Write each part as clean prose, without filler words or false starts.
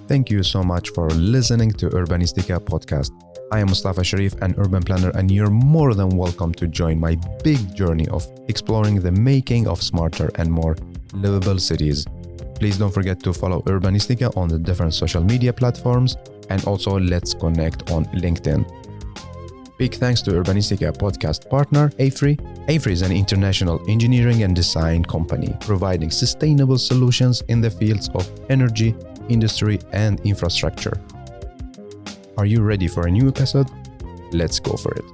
Thank you so much for listening to Urbanistica podcast. I am Mustafa Sharif, an urban planner, and you're more than welcome to join my big journey of exploring the making of smarter and more livable cities. Please don't forget to follow Urbanistica on the different social media platforms, and also let's connect on LinkedIn. Big thanks to Urbanistica podcast partner AFRI. AFRI is an international engineering and design company providing sustainable solutions in the fields of energy, industry, and infrastructure. Are you ready for a new episode? Let's go for it.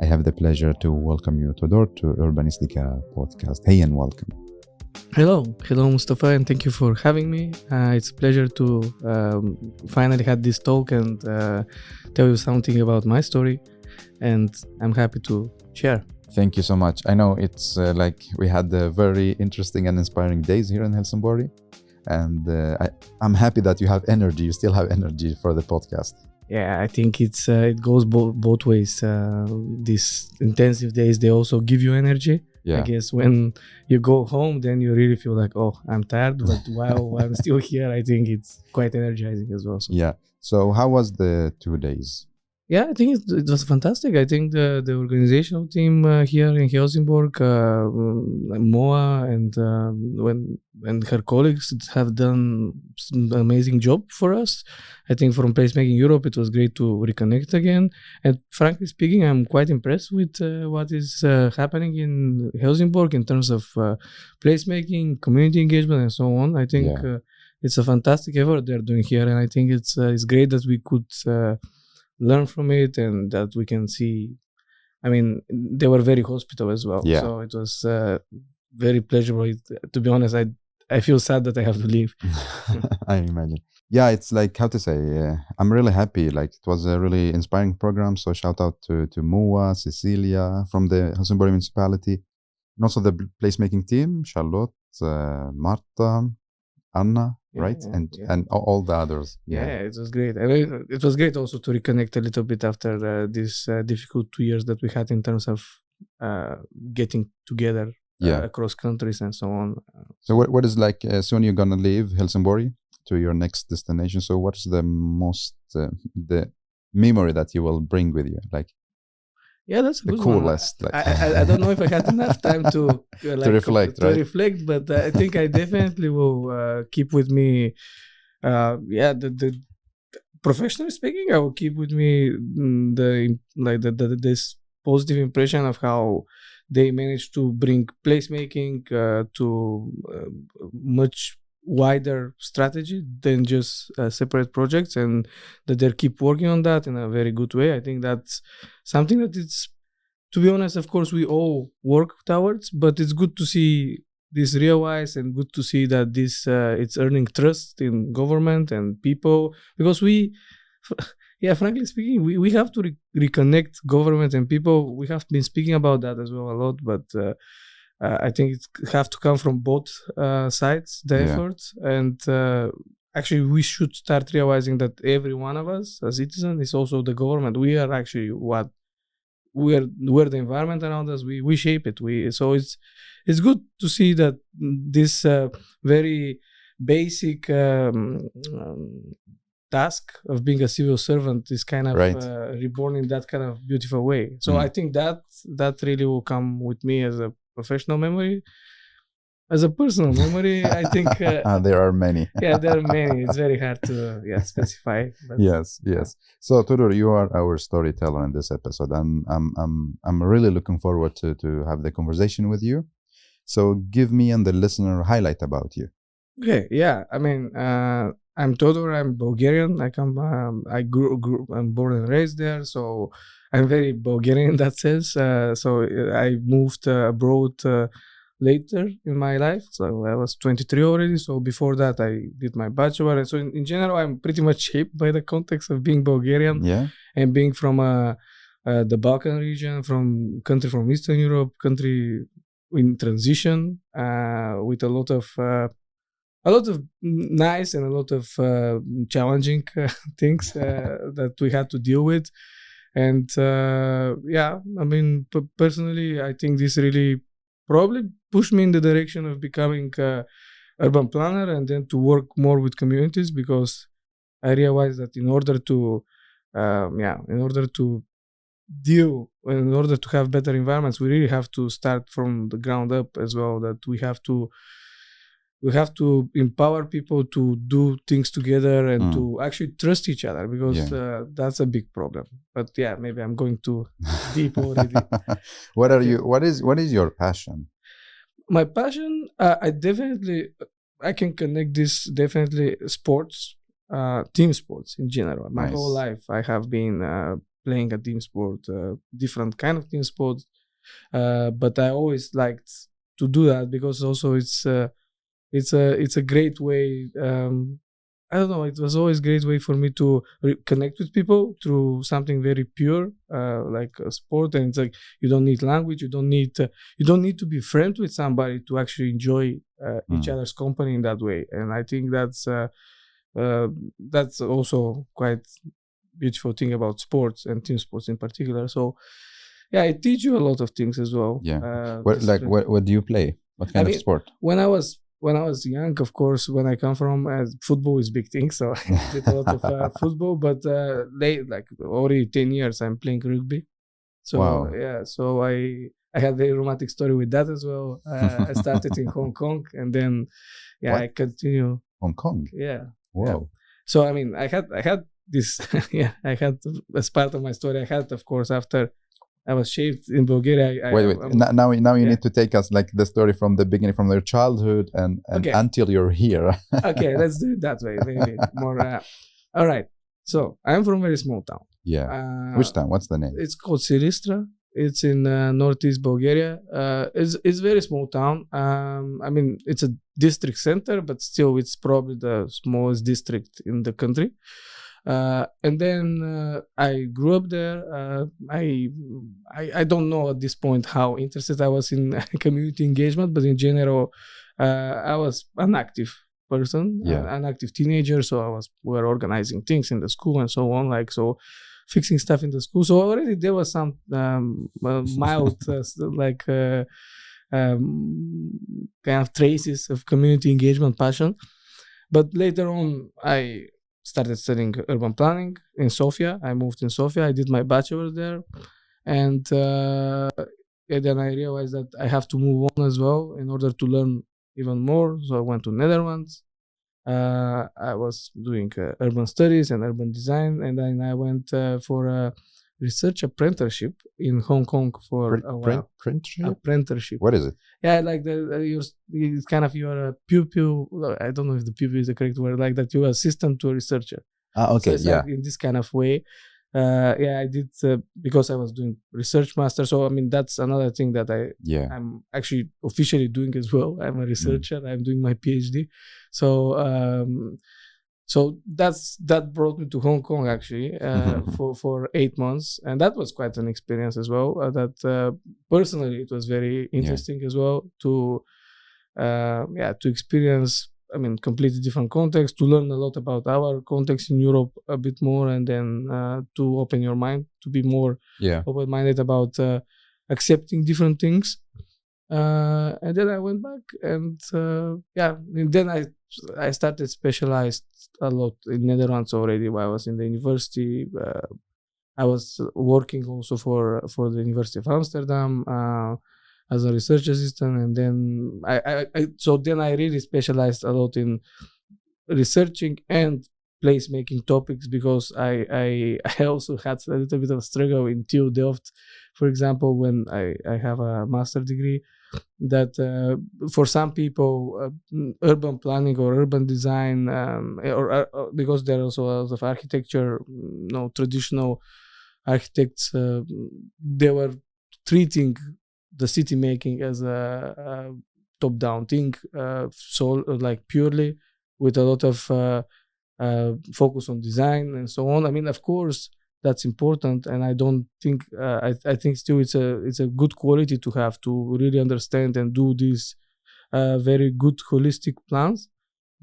I have the pleasure to welcome you, Todor, to Urbanistica podcast. Hey, and welcome. Hello, Mustafa, and thank you for having me. It's a pleasure to finally have this talk and tell you something about my story, and I'm happy to share. Thank you so much. I know it's like we had very interesting and inspiring days here in Helsingborg, and I'm happy that you have energy. You still have energy for the podcast. Yeah, I think it goes both ways. These intensive days, they also give you energy. Yeah. I guess when you go home, then you really feel like, oh, I'm tired. But while I'm still here, I think it's quite energizing as well. So. Yeah. So how was the 2 days? Yeah, I think it was fantastic. I think the organizational team here in Helsingborg, Moa and her colleagues have done an amazing job for us. I think from Placemaking Europe, it was great to reconnect again. And frankly speaking, I'm quite impressed with what is happening in Helsingborg in terms of placemaking, community engagement, and so on. I think it's a fantastic effort they're doing here, and I think it's great that we could learn from it and that we can see. I mean, they were very hospitable as well. Yeah. So it was very pleasurable. To be honest, I feel sad that I have to leave. I imagine. Yeah, it's like, how to say, I'm really happy. Like, it was a really inspiring program. So shout out to Moa, Cecilia from the Helsingborg municipality, and also the placemaking team, Charlotte, Marta, Anna, right? And all the others. Yeah, it was great. I mean, it was great also to reconnect a little bit after this difficult 2 years that we had in terms of getting together across countries and so on. So what is like, soon you're gonna leave Helsingborg to your next destination. So what's the most, the memory that you will bring with you? Like, yeah, that's a the good coolest. One. Like. I don't know if I had enough time to reflect, but I think I definitely will keep with me. The professionally speaking, I will keep with me this positive impression of how they managed to bring placemaking to much wider strategy than just separate projects, and that they keep working on that in a very good way. I think that's something that it's, to be honest, of course we all work towards, but it's good to see this realized and good to see that this it's earning trust in government and people, because frankly speaking, we have to reconnect government and people. We have been speaking about that as well a lot, but I think it have to come from both sides, the efforts, and actually we should start realizing that every one of us, a citizen, is also the government. We are actually we're the environment around us. We shape it. So it's good to see that this very basic task of being a civil servant is kind of reborn in that kind of beautiful way. So I think that really will come with me as a professional memory. As a personal memory, I think there are many. There are many. It's very hard to specify. But yes. So Todor, you are our storyteller in this episode, and I'm really looking forward to have the conversation with you. So give me and the listener a highlight about you. Okay. Yeah. I mean, I'm Todor. I'm Bulgarian. I'm born and raised there, so I'm very Bulgarian in that sense. So I moved abroad later in my life. So I was 23 already. So before that, I did my bachelor. And so in general, I'm pretty much shaped by the context of being Bulgarian and being from the Balkan region, from country from Eastern Europe, country in transition with a lot of nice and a lot of challenging things that we had to deal with. And personally, I think this really probably pushed me in the direction of becoming urban planner and then to work more with communities, because I realized that in order to have better environments, we really have to start from the ground up as well. That we have to empower people to do things together and to actually trust each other, because that's a big problem. But maybe I'm going too deep already. What is your passion? My passion, I can connect this definitely sports, team sports in general. My whole life I have been playing a team sport, different kind of team sports, but I always liked to do that because also it's a great way. I don't know. It was always a great way for me to connect with people through something very pure, like a sport. And it's like you don't need language. You don't need to be friends with somebody to actually enjoy each other's company in that way. And I think that's also quite beautiful thing about sports and team sports in particular. So it teaches you a lot of things as well. What do you play? What kind of sport? When I was young, of course, when I come from, football is big thing, so I did a lot of football. But like already 10 years, I'm playing rugby. So so I had a very romantic story with that as well. I started in Hong Kong, and then I continue. Hong Kong. Yeah. Wow. Yeah. So I mean, I had this. I had, as part of my story, I had, of course, after I was shaved in Bulgaria. Wait. Now you need to take us like the story from the beginning, from your childhood and until you're here. Okay, let's do it that way. Maybe more. All right. So I'm from a very small town. Yeah. Which town? What's the name? It's called Silistra. It's in northeast Bulgaria. It's very small town. I mean, it's a district center, but still, it's probably the smallest district in the country. And then I grew up there. I don't know at this point how interested I was in community engagement, but in general, I was an active person, an active teenager. So we were organizing things in the school and so on, fixing stuff in the school. So already there was some mild kind of traces of community engagement passion. But later on, I started studying urban planning in Sofia. I moved in Sofia. I did my bachelor's there. And then I realized that I have to move on as well in order to learn even more. So I went to Netherlands. I was doing urban studies and urban design. And then I went for a research apprenticeship in Hong Kong for a while. Apprenticeship. What is it? Yeah, like it's kind of you're a pupil. I don't know if the pupil is the correct word. Like that, you're assistant to a researcher. Okay, so like in this kind of way. I did because I was doing research master. So I mean, that's another thing that I'm actually officially doing as well. I'm a researcher. I'm doing my PhD. So that brought me to Hong Kong actually for 8 months, and that was quite an experience as well. That personally it was very interesting as well to experience. I mean, completely different context, to learn a lot about our context in Europe a bit more, and then to open your mind, to be more open-minded about accepting different things. And then I went back, and then I started specialized a lot in Netherlands already while I was in the university. I was working also for the University of Amsterdam as a research assistant, and then I really specialized a lot in researching and placemaking topics, because I also had a little bit of a struggle in TU Delft, for example, when I have a master degree, that for some people urban planning or urban design or because there are also a lot of architecture, traditional architects, they were treating the city making as a top-down thing, so like purely with a lot of focus on design and so on. I mean, of course, that's important, and I don't think I think still it's a good quality to have, to really understand and do these very good holistic plans.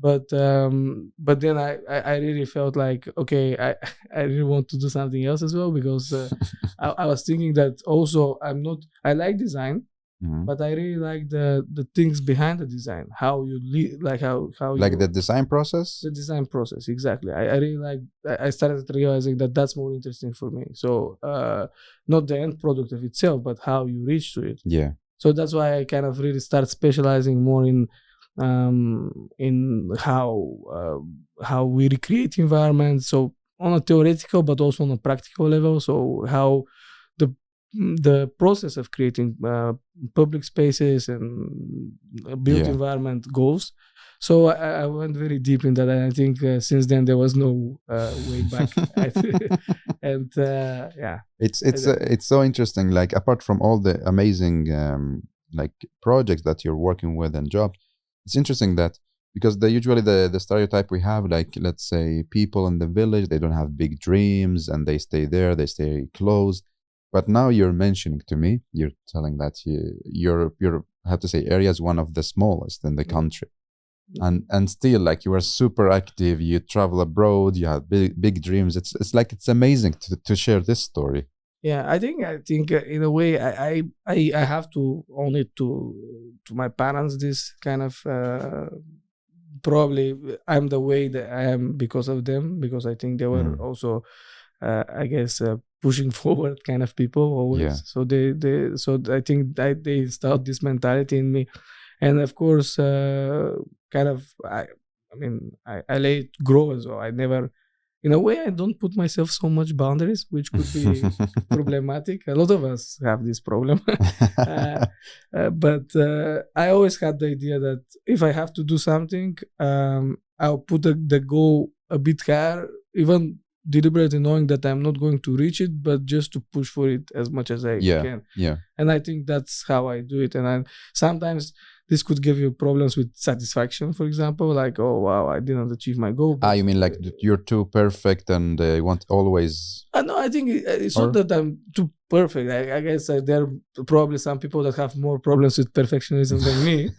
But then I really felt like, okay, I really want to do something else as well, because I was thinking that also I like design, but I really like the things behind the design, how you how Like you, the design process? the design process. Exactly. I really like, I started realizing that that's more interesting for me. So not the end product of itself, but how you reach to it. Yeah. So that's why I kind of really start specializing more in how we recreate environments. So on a theoretical, but also on a practical level. So how the process of creating public spaces and built Yeah. environment goes. So I went very deep in that, and I think since then there was no way back. And yeah, It's so interesting. Like, apart from all the amazing like projects that you're working with and jobs, it's interesting that, because usually the stereotype we have, like, let's say people in the village, they don't have big dreams and they stay there, they stay closed. But now you're mentioning to me, you're telling that your I have to say, area is one of the smallest in the country. And still, like, you are super active, you travel abroad, you have big dreams. It's like, it's amazing to share this story. Yeah, I think in a way I have to own it to my parents, this kind of probably I'm the way that I am because of them, because I think they were also I guess pushing forward kind of people always. Yeah. So so I think that they installed this mentality in me, and of course kind of I mean I let it grow as well. I never, in a way, I don't put myself so much boundaries, which could be problematic. A lot of us have this problem. But I always had the idea that if I have to do something, I'll put the goal a bit higher, even deliberately knowing that I'm not going to reach it, but just to push for it as much as I can. Yeah. And I think that's how I do it. And sometimes this could give you problems with satisfaction, for example, like, oh wow, I didn't achieve my goal. You mean like you're too perfect and you want always? No, I think it's not that I'm too perfect. I guess there are probably some people that have more problems with perfectionism than me,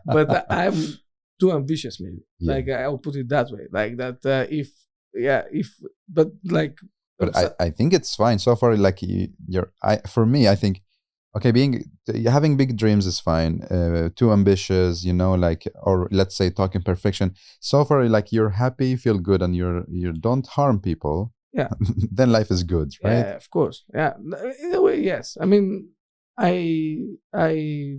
but I'm too ambitious, maybe. Yeah. Like, I'll put it that way, like that. But I think it's fine so far. Like, for me, I think, okay, having big dreams is fine. Too ambitious, like, or let's say talking perfection. So far, like, you're happy, feel good, and you don't harm people. Yeah. Then life is good, right? Yeah, of course. Yeah, in a way, yes. I mean, I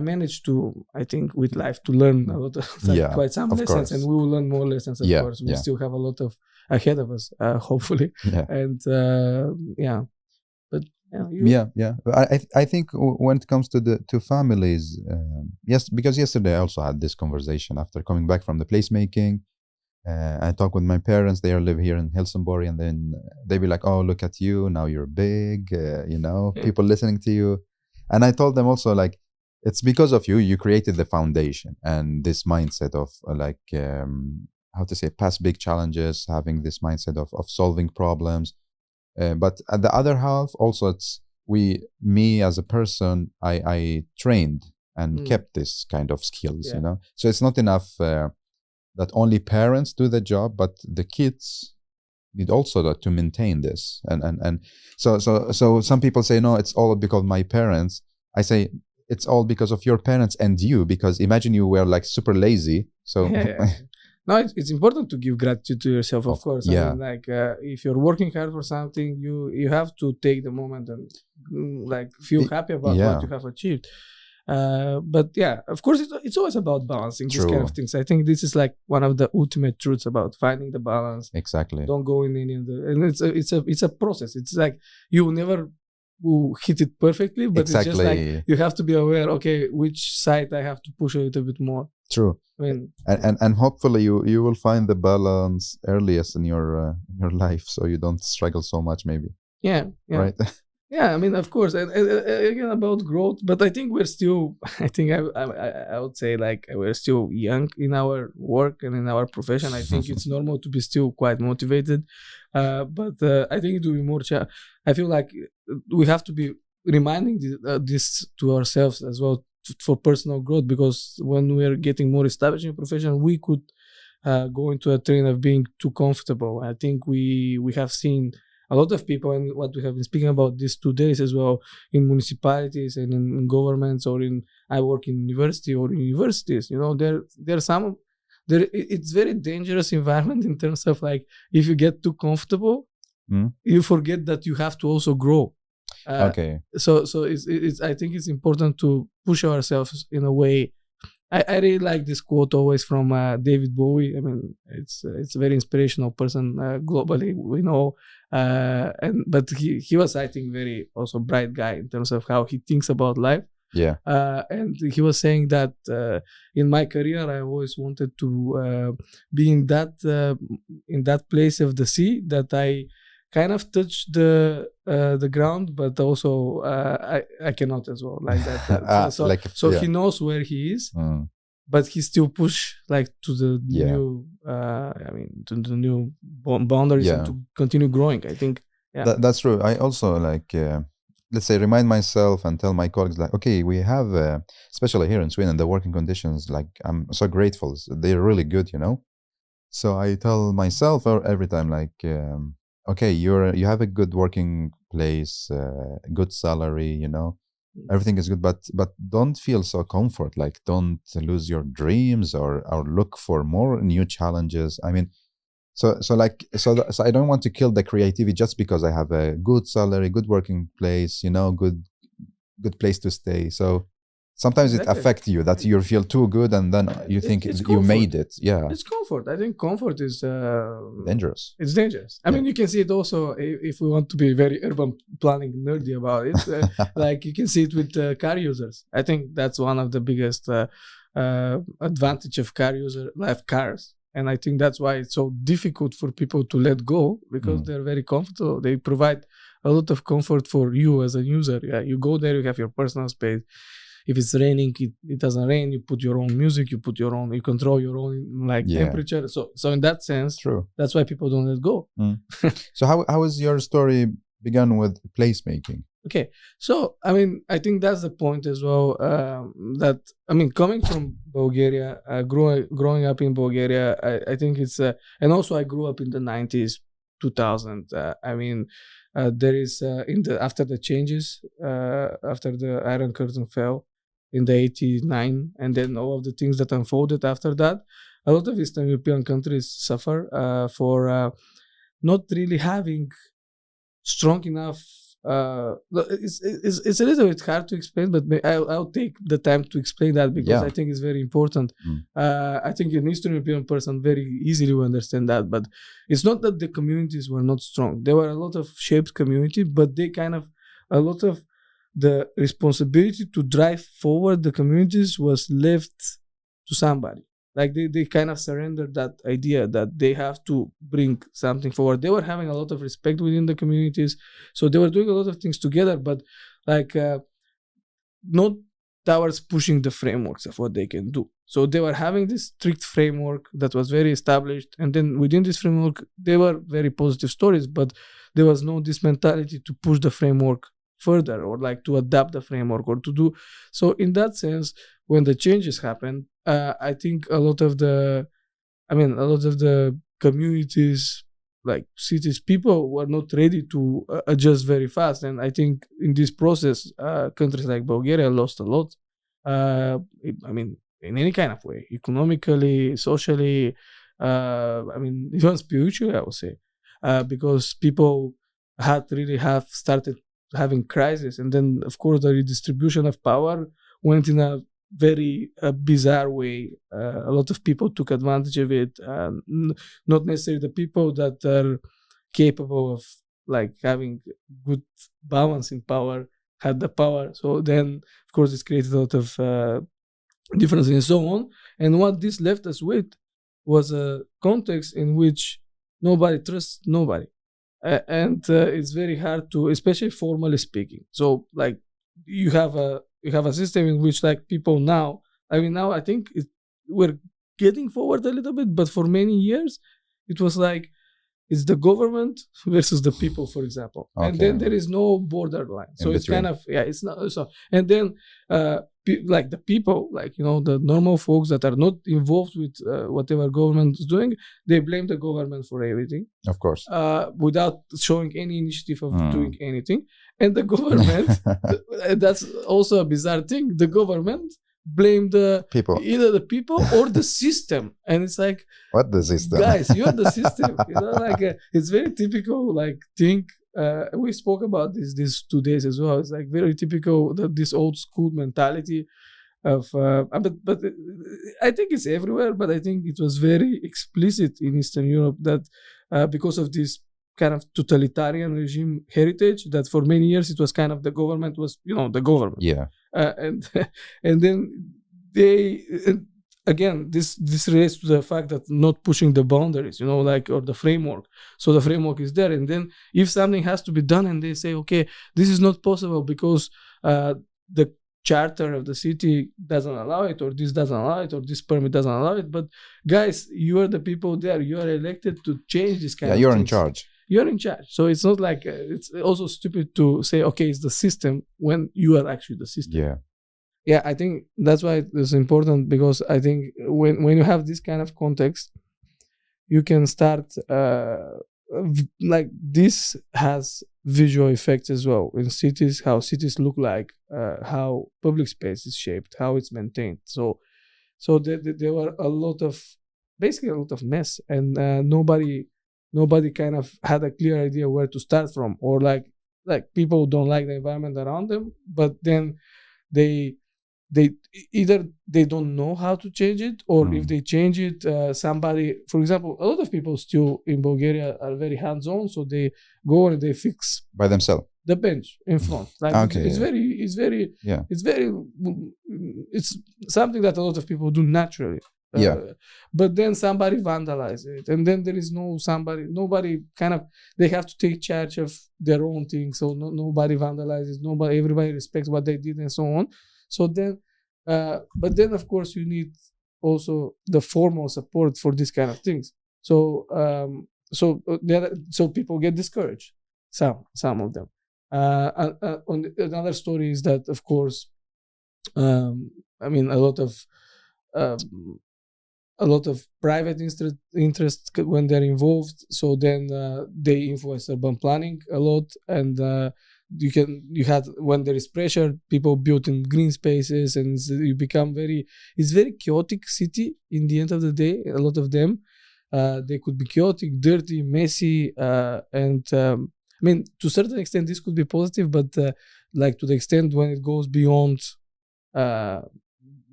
managed to, I think, with life, to learn a lot of quite some lessons, course. And we will learn more lessons, of course. We still have a lot of ahead of us, hopefully. Yeah. And but I think when it comes to families, yes, because yesterday I also had this conversation after coming back from the placemaking. I talk with my parents. They live here in Helsingborg, and then they be like, "Oh, look at you! Now you're big. People listening to you." And I told them also, like, it's because of you. You created the foundation and this mindset of how to say, past big challenges, having this mindset of solving problems. But at the other half, also, it's me as a person, I trained and kept this kind of skills, So it's not enough that only parents do the job, but the kids need also to maintain this. And so some people say, no, it's all because of my parents. I say, it's all because of your parents and you, because imagine you were like super lazy. So no, it's important to give gratitude to yourself, of course. Yeah. I mean, like, if you're working hard for something, you have to take the moment and like feel happy about what you have achieved. But yeah, of course, it's always about balancing these kind of things. I think this is like one of the ultimate truths about finding the balance. Exactly. Don't go in and it's a process. It's like you will never hit it perfectly, but it's just like you have to be aware, okay, which side I have to push a little bit more. True. I mean, and hopefully you will find the balance earliest in your life, so you don't struggle so much, maybe. Yeah. Right. Yeah, I mean, of course, and again about growth, but I think we're still. I think I would say, like, we're still young in our work and in our profession. I think it's normal to be still quite motivated, But I think it will be more. I feel like we have to be reminding this to ourselves as well for personal growth, because when we are getting more established in profession, we could go into a train of being too comfortable. I think we have seen a lot of people, and what we have been speaking about these 2 days as well, in municipalities and in governments, or I work in university or in universities. There are some. It's very dangerous environment in terms of like, if you get too comfortable, you forget that you have to also grow. Okay. So it's I think it's important to push ourselves in a way. I really like this quote always from David Bowie. I mean, it's a very inspirational person globally, we know. But he was, I think, very also bright guy in terms of how he thinks about life. Yeah. And he was saying that in my career, I always wanted to be in that place of the sea that I kind of touch the ground, but also I cannot as well, like that. He knows where he is, but he still push like to the new, to the new boundaries and to continue growing. I think that's true. I also like. Let's say, remind myself and tell my colleagues, like, okay, we have, especially here in Sweden, the working conditions, like, I'm so grateful. They're really good, So I tell myself every time, like, okay, you have a good working place, good salary, everything is good, but don't feel so comfort. Like, don't lose your dreams or look for more new challenges. I mean, so I don't want to kill the creativity just because I have a good salary, good working place, good place to stay. So sometimes it affects you that you feel too good, and then you think you made it. Yeah, it's comfort. I think comfort is dangerous. It's dangerous. I mean, you can see it also if we want to be very urban planning nerdy about it. Like, you can see it with car users. I think that's one of the biggest advantage of car user life cars. And I think that's why it's so difficult for people to let go, because they're very comfortable. They provide a lot of comfort for you as a user. Yeah, you go there, you have your personal space. If it's raining, it doesn't rain. You put your own music. You control your own temperature. So in that sense, true. That's why people don't let go. So how is your story begun with placemaking? Okay, so I mean, I think that's the point as well. That I mean, coming from Bulgaria, growing up in Bulgaria, I think it's and also I grew up in the 90s, 2000. I mean, there is after the changes, after the Iron Curtain fell in the 89, and then all of the things that unfolded after that, a lot of Eastern European countries suffer for not really having strong enough. It's a little bit hard to explain, but I'll take the time to explain that, because I think it's very important. I think an Eastern European person very easily will understand that, but it's not that the communities were not strong. There were a lot of shaped community, but they kind of, a lot of the responsibility to drive forward the communities was left to somebody. Like, they kind of surrendered that idea that they have to bring something forward. They were having a lot of respect within the communities, so they were doing a lot of things together, but like not towards pushing the frameworks of what they can do. So they were having this strict framework that was very established, and then within this framework there were very positive stories, but there was no this mentality to push the framework further, or like to adapt the framework, or to do so. In that sense, when the changes happened, I think a lot of the communities, like cities, people were not ready to adjust very fast. And I think in this process, countries like Bulgaria lost a lot. I mean, in any kind of way, economically, socially, even spiritually, I would say, because people have started having crisis, and then of course the redistribution of power went in a very bizarre way. A lot of people took advantage of it, not necessarily the people that are capable of like having good balance in power had the power. So then of course this created a lot of differences and so on. And what this left us with was a context in which nobody trusts nobody. And it's very hard to, especially formally speaking. So like you have a system in which like people now I think we're getting forward a little bit, but for many years it was like it's the government versus the people, for example, and then there is no borderline. So it's kind of it's not so. And then like the people, like the normal folks that are not involved with whatever government is doing, they blame the government for everything, of course, without showing any initiative of doing anything. And the government, that's also a bizarre thing. The government blame the people, either the people or the system, and it's like, what the system, guys? You're the system. Like it's very typical. Like think. We spoke about this 2 days as well. It's like very typical this old school mentality of. But I think it's everywhere. But I think it was very explicit in Eastern Europe that because of this kind of totalitarian regime heritage, that for many years it was kind of the government was the government. Yeah. And then they again this relates to the fact that not pushing the boundaries, or the framework. So the framework is there, and then if something has to be done and they say, okay, this is not possible because the charter of the city doesn't allow it, or this doesn't allow it, or this permit doesn't allow it. But guys, you are the people there. You are elected to change this kind of you're things. In charge. You're in charge. So it's not like it's also stupid to say, okay, it's the system when you are actually the system. Yeah, I think that's why it's important, because I think when you have this kind of context, you can start like this has visual effects as well in cities, how cities look like, how public space is shaped, how it's maintained. So there were basically a lot of mess, and nobody kind of had a clear idea where to start from, or like people don't like the environment around them, but then they either they don't know how to change it, or if they change it, somebody, for example, a lot of people still in Bulgaria are very hands-on, so they go and they fix by themselves the bench in front. Like it's something that a lot of people do naturally. But then somebody vandalizes it, and then there is nobody kind of, they have to take charge of their own thing, so nobody vandalizes, everybody respects what they did and so on. So then but then of course you need also the formal support for these kind of things. So people get discouraged, some of them. Another story is that, of course, a lot of private interest when they're involved. So then they influence urban planning a lot, and when there is pressure, people build in green spaces, and you become it's very chaotic city in the end of the day. A lot of them, they could be chaotic, dirty, messy, and to a certain extent this could be positive, but like to the extent when it goes beyond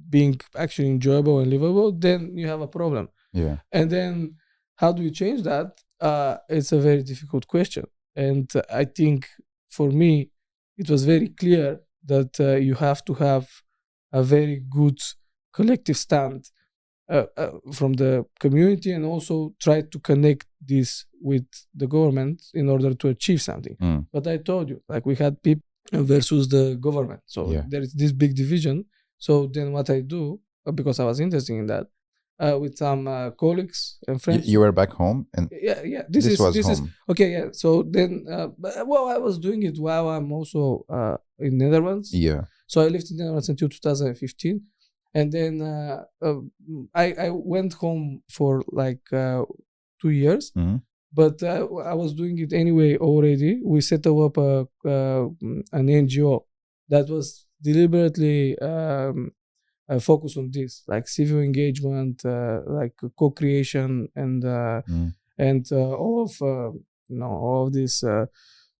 being actually enjoyable and livable, then you have a problem. And then how do you change that? It's a very difficult question. And I think for me, it was very clear that you have to have a very good collective stand from the community, and also try to connect this with the government in order to achieve something. But I told you, like, we had people versus the government. So there is this big division. So then what I do, because I was interested in that, with some colleagues and friends. You were back home, and this was home. Okay. Yeah. So then, I was doing it while I'm also in Netherlands. Yeah. So I lived in Netherlands until 2015, and then I went home for like 2 years. But I was doing it anyway already. We set up an NGO that was deliberately focus on this, like civil engagement, like co-creation, and all of these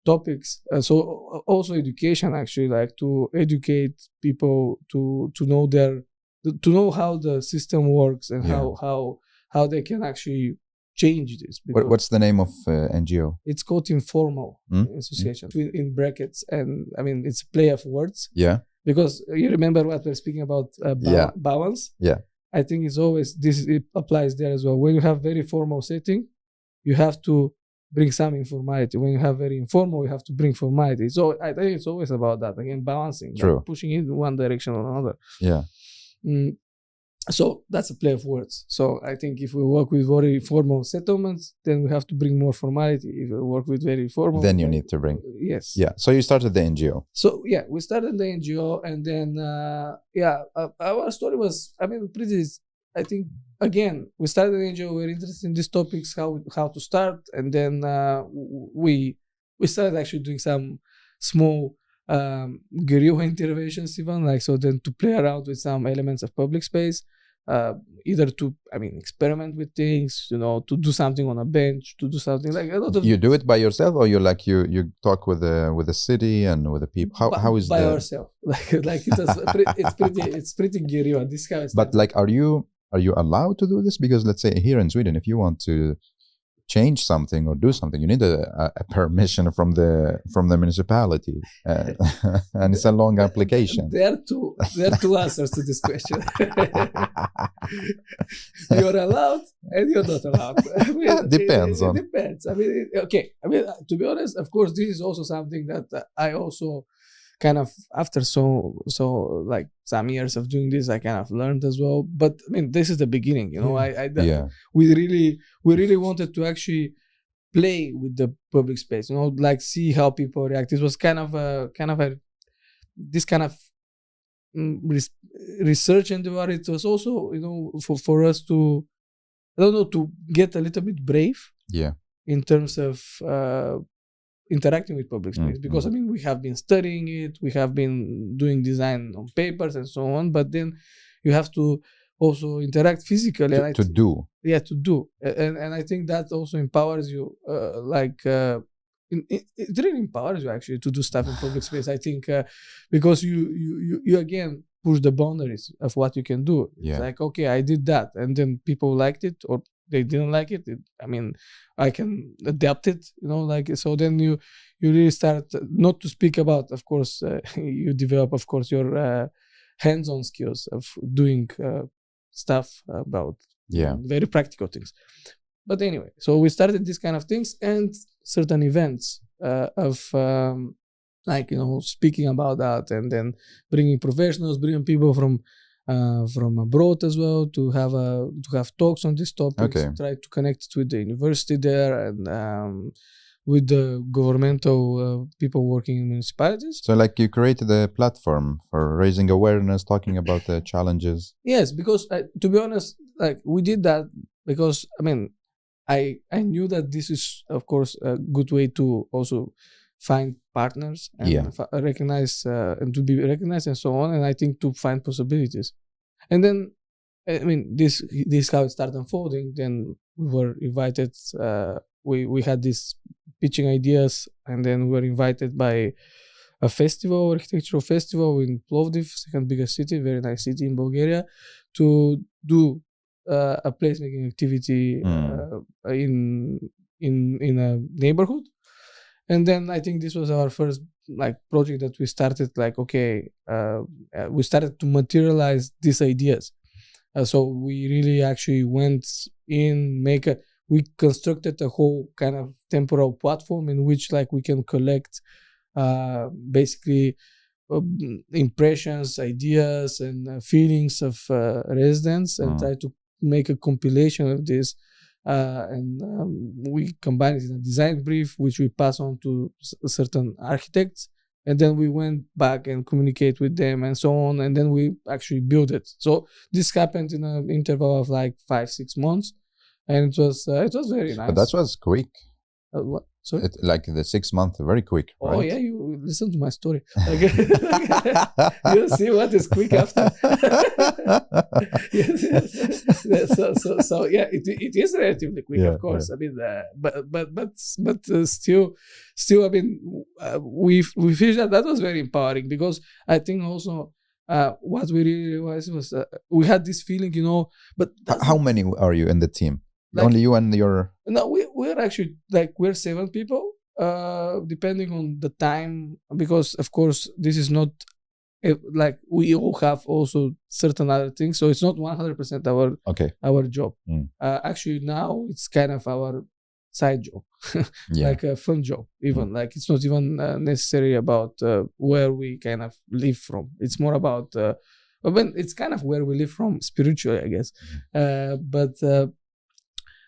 topics. So also education, actually, like to educate people to know how the system works, and how they can actually change this. What's the name of NGO? It's called Informal Association, in brackets, and I mean it's a play of words. Yeah. Because you remember what we're speaking about, balance. Yeah. I think it's always it applies there as well. When you have very formal setting, you have to bring some informality. When you have very informal, you have to bring formality. So I think it's always about that, again, balancing. True. Like pushing in one direction or another. Yeah. So that's a play of words. So I think if we work with very formal settlements, then we have to bring more formality. If we work with very formal, then you need to bring. Yes. Yeah. So you started the NGO. So yeah, we started the NGO, and then our story was, I mean, pretty. I think again, we started the NGO. We're interested in these topics, how to start, and then we started actually doing some small guerrilla interventions, even like so. Then to play around with some elements of public space. Either to, I mean, experiment with things, to do something on a bench, to do something like a lot of. You do it by yourself, or you talk with the city and with the people. How is by ourselves? Like it's pretty guerrilla. This how it's. But like, are you allowed to do this? Because let's say here in Sweden, if you want to change something or do something, you need a permission from the municipality, and it's a long application. There are two answers to this question. You're allowed and you're not allowed. I mean, depends. It depends. I mean, okay. I mean, to be honest, of course, this is also something that I also kind of, after so like some years of doing this, I kind of learned as well. But I mean, this is the beginning, we really wanted to actually play with the public space, like see how people react. This was kind of this kind of research into it. It was also, for us to, I don't know, to get a little bit brave. Yeah. In terms of interacting with public space, because I mean, we have been studying it, we have been doing design on papers and so on, but then you have to also interact physically to do. And I think that also empowers you, it really empowers you actually to do stuff in public space. I think because you again push the boundaries of what you can do. Yeah. It's like, okay, I did that, and then people liked it or they didn't like it. I mean, I can adapt it, so then you really start, not to speak about, of course, you develop, of course, your hands-on skills of doing stuff about very practical things. But anyway, so we started these kind of things and certain events of speaking about that, and then bringing professionals, bringing people from abroad as well to have talks on these topics. Okay. Try to connect it with the university there and with the governmental people working in municipalities. So like you created a platform for raising awareness, talking about the challenges. Yes, because to be honest, like we did that because, I mean, I knew that this is, of course, a good way to also find partners and recognize and to be recognized and so on. And I think to find possibilities. And then, I mean, this is how it started unfolding. Then we were invited. We had these pitching ideas, and then we were invited by a festival, architectural festival in Plovdiv, second biggest city, very nice city in Bulgaria, to do a placemaking activity in a neighborhood. And then I think this was our first project that we started. We started to materialize these ideas. So we really actually went in, we constructed a whole kind of temporal platform in which we can collect basically impressions, ideas, and feelings of residents, and try to make a compilation of this. And we combine it in a design brief, which we pass on to certain architects, and then we went back and communicate with them and so on, and then we actually build it. So this happened in an interval of 5-6 months, and it was very nice. But that was quick. What? Sorry? The 6 months, very quick, right? Oh yeah, you listen to my story. You see what is quick after. Yes. So yeah, it is relatively quick, of course. Yeah. I mean, but still, I mean, we feel that was very empowering, because I think also what we really realized was we had this feeling, But how many are you in the team? Only you and your... No, we're actually we're 7 people, depending on the time, because of course this is not we all have also certain other things, so it's not 100% our job. Actually now it's kind of our side job, like a fun job even. It's not even necessary about where we kind of live from. It's more about But when it's kind of where we live from spiritually, I guess.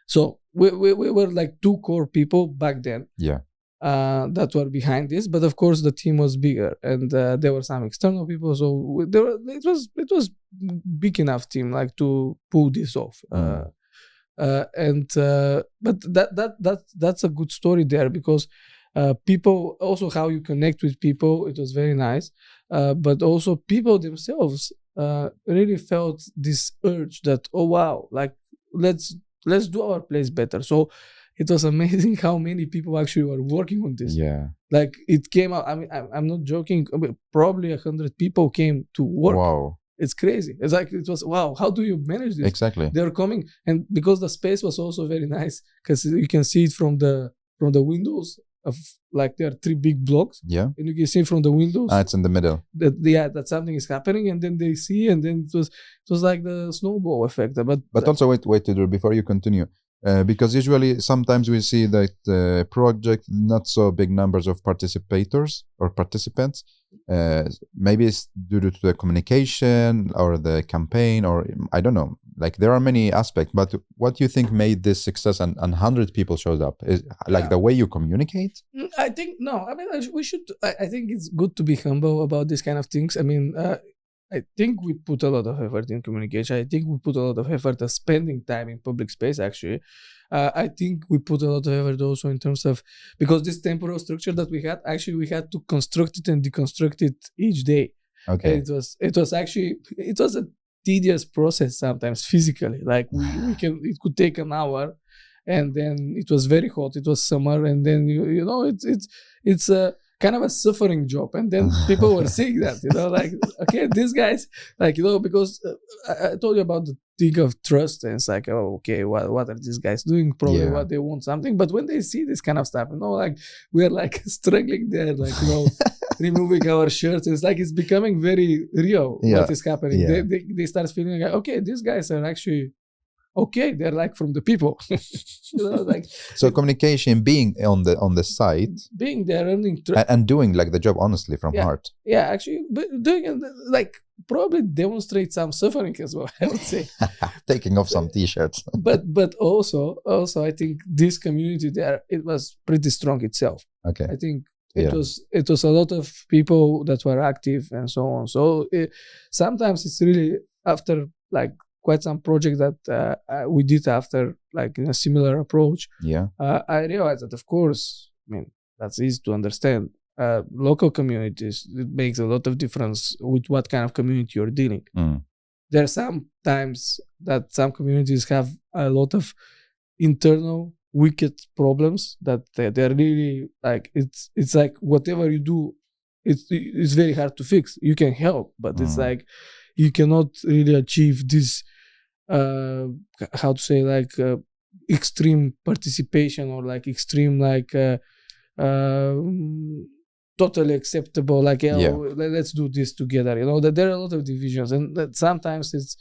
So we were like 2 core people back then. Yeah. That were behind this, but of course the team was bigger, and there were some external people. So it was big enough team like to pull this off. But that's a good story there, because people also, how you connect with people, it was very nice. But also people themselves really felt this urge that, oh wow, like let's do our place better. So it was amazing how many people actually were working on this. Yeah. Like it came out, I mean, I'm not joking, probably 100 people came to work. Wow. It's crazy. It's like, it was, wow, how do you manage this? Exactly. They're coming, and because the space was also very nice, because you can see it from the windows of, like, there are 3 big blocks. Yeah. And you can see from the windows. It's in the middle. That something is happening, and then they see, and then it was like the snowball effect. But also wait, Todor, before you continue. Because usually sometimes we see that the project not so big numbers of participants. Maybe it's due to the communication or the campaign, or I don't know. Like there are many aspects, but what do you think made this success and 100 people showed up? Is like the way you communicate? I think no. I mean, we should. I think it's good to be humble about these kind of things. I mean, I think we put a lot of effort in communication. I think we put a lot of effort at spending time in public space, actually. I think we put a lot of effort also in terms of, because this temporal structure that we had, actually we had to construct it and deconstruct it each day. Okay. And it was a tedious process sometimes physically. Like it could take an hour, and then it was very hot. It was summer, and then you know it's a kind of a suffering job, and then people were saying that, like, okay, these guys, like, because I told you about the thing of trust, and it's like, oh, okay, what are these guys doing? Probably what they want something, but when they see this kind of stuff, like we're like struggling there, like, removing our shirts, it's like it's becoming very real what is happening. They start feeling like, okay, these guys are actually okay, they're like from the people. Like, so communication, being on the site, being there, and doing like the job honestly from heart. Yeah, actually, but doing it, like, probably demonstrate some suffering as well, I would say. Taking off some t-shirts. but also I think this community there, it was pretty strong itself. Okay. I think it was a lot of people that were active and so on. So sometimes it's really after like quite some projects that we did after, like, in a similar approach. Yeah. I realized that, of course, I mean, that's easy to understand. Local communities, it makes a lot of difference with what kind of community you're dealing. There are some times that some communities have a lot of internal wicked problems that they're really like, it's like whatever you do, it's very hard to fix. You can help, but it's like you cannot really achieve this how to say, like, extreme participation, or like extreme, like, totally acceptable, like, let's do this together. That there are a lot of divisions, and that sometimes it's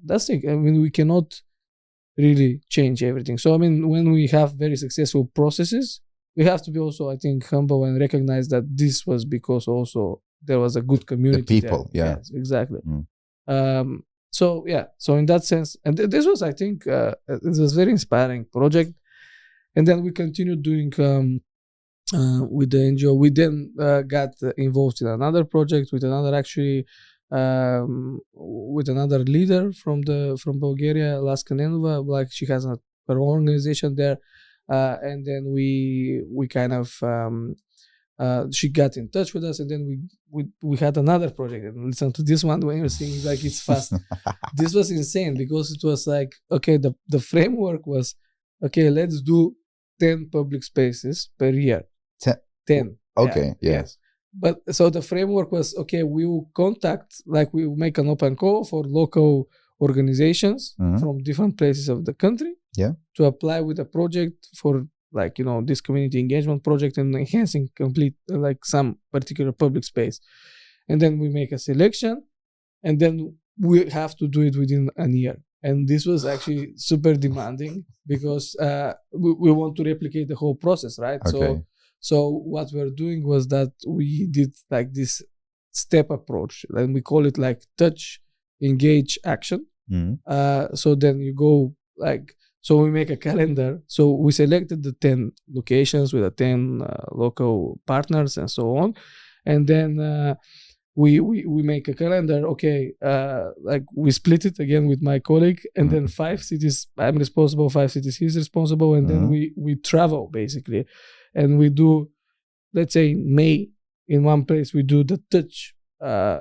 that's it. I mean, we cannot really change everything. So I mean, when we have very successful processes, we have to be also, I think, humble and recognize that this was because also there was a good community. The people, there. Yes, exactly. So in that sense, and this was, I think, this was very inspiring project. And then we continued doing with the NGO. We then got involved in another project with another, actually, with another leader from Bulgaria, Laska Nenova. Like, she has her own organization there, and then we kind of she got in touch with us, and then we had another project. And listen to this one when you're saying like it's fast. This was insane, because it was like, okay, the framework was, okay, let's do 10 public spaces per year. 10. Okay. Yes. But so the framework was, okay, we will we will make an open call for local organizations from different places of the country to apply with a project for, like, this community engagement project and enhancing complete, like, some particular public space. And then we make a selection, and then we have to do it within a year. And this was actually super demanding, because we want to replicate the whole process, right? Okay. So what we're doing was that we did like this step approach, and we call it like touch, engage, action. So then you go like, so we make a calendar. So we selected the 10 locations with the 10 local partners and so on, and then we make a calendar. Okay, like we split it again with my colleague, and then 5 cities I'm responsible, 5 cities he's responsible, and then we travel basically, and we do, let's say May in one place we do the touch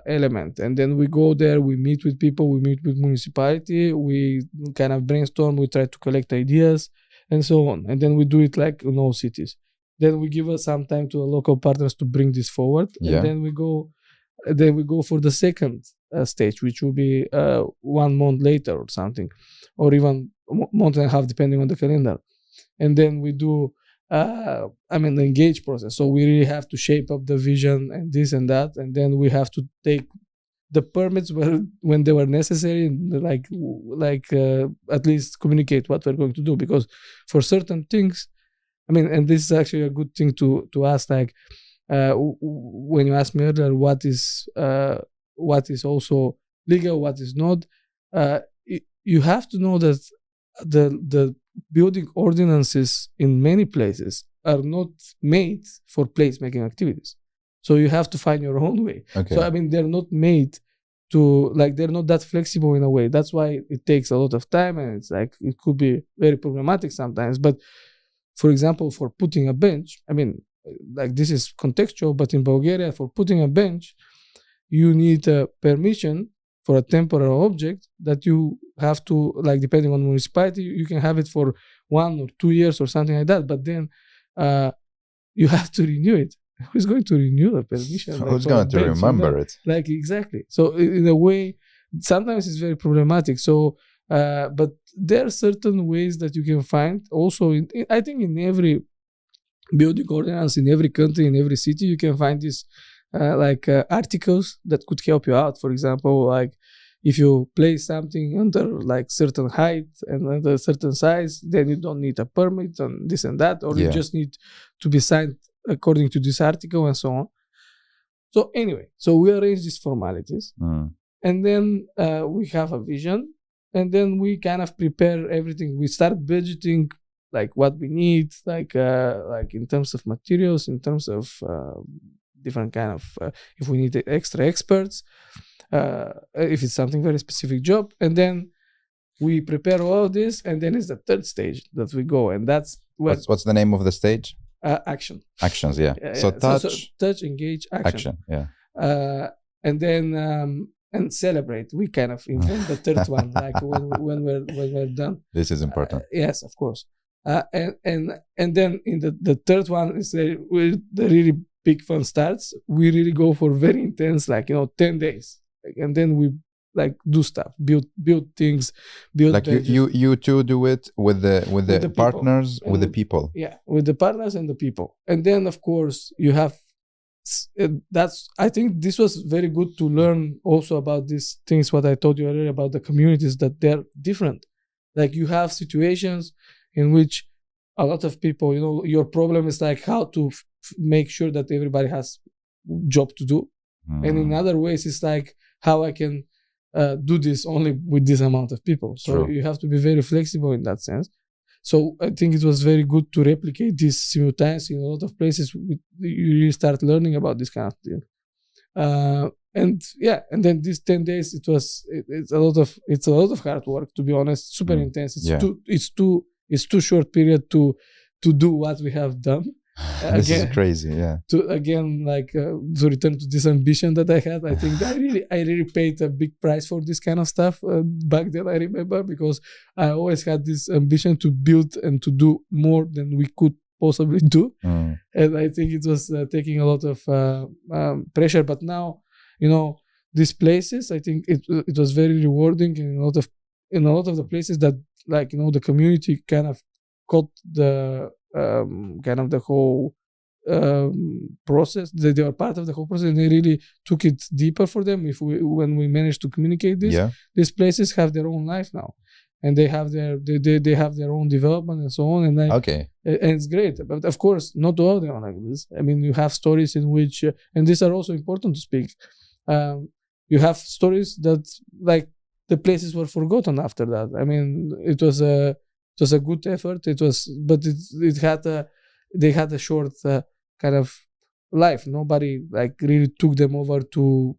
element, and then we go there, we meet with people, we meet with municipality, we kind of brainstorm, we try to collect ideas and so on, and then we do it like in all cities. Then we give us some time to our local partners to bring this forward, and then we go for the second stage, which will be 1 month later or something, or even month and a half depending on the calendar. And then we do the engage process. So we really have to shape up the vision and this and that, and then we have to take the permits when they were necessary, and at least communicate what we're going to do, because for certain things, and this is actually a good thing to ask, like when you asked me earlier what is also legal, what is not, you have to know that the building ordinances in many places are not made for placemaking activities. So you have to find your own way. Okay. So they're not made to, they're not that flexible in a way. That's why it takes a lot of time, and it's like it could be very problematic sometimes. But for example, for putting a bench, this is contextual, but in Bulgaria, for putting a bench, you need a permission for a temporary object that you have to, depending on municipality, you can have it for 1 or 2 years or something like that. But then you have to renew it. Who's going to renew the permission? Who's going to remember it? Exactly. So in a way, sometimes it's very problematic. So, but there are certain ways that you can find also, I think in every building ordinance, in every country, in every city, you can find these articles that could help you out. For example, if you place something under certain height and under certain size, then you don't need a permit and this and that, or you just need to be signed according to this article and so on. So anyway, so we arrange these formalities, and then we have a vision, and then we kind of prepare everything. We start budgeting what we need, in terms of materials, in terms of different kind of if we need extra experts, if it's something very specific job, and then we prepare all of this, and then it's the third stage that we go, and that's what's the name of the stage? Action. Actions, yeah. So touch, engage, action. Yeah. And then and celebrate. We kind of invent the third one, when we're done. This is important. Yes, of course. And then in the third one is where the really big fun starts. We really go for very intense, 10 days, and then we do stuff, build things, build. You two do it with the partners, with the people. Yeah, with the partners and the people, and then of course you have. I think this was very good to learn also about these things. What I told you earlier about the communities, that they're different. You have situations in which a lot of people, your problem is how to make sure that everybody has job to do, and in other ways it's how I can do this only with this amount of people. So True. You have to be very flexible in that sense. So I think it was very good to replicate this simultaneously in a lot of places. You really start learning about this kind of thing. And then these 10 days, it's a lot of hard work, to be honest. Super intense. It's too short period to do what we have done. This is crazy, yeah. To return to this ambition that I had, I think that I really paid a big price for this kind of stuff back then. I remember, because I always had this ambition to build and to do more than we could possibly do, and I think it was taking a lot of pressure. But now, these places, I think it was very rewarding in a lot of the places that the community kind of caught the the whole process. They were part of the whole process, and they really took it deeper for them. When we managed to communicate this, these places have their own life now, and they have their own development and so on. And and it's great. But of course, not all of them are like this. You have stories in which, and these are also important to speak. You have stories that like the places were forgotten after that. I mean, it was a good effort. But it had they had a short kind of life. Nobody like really took them over to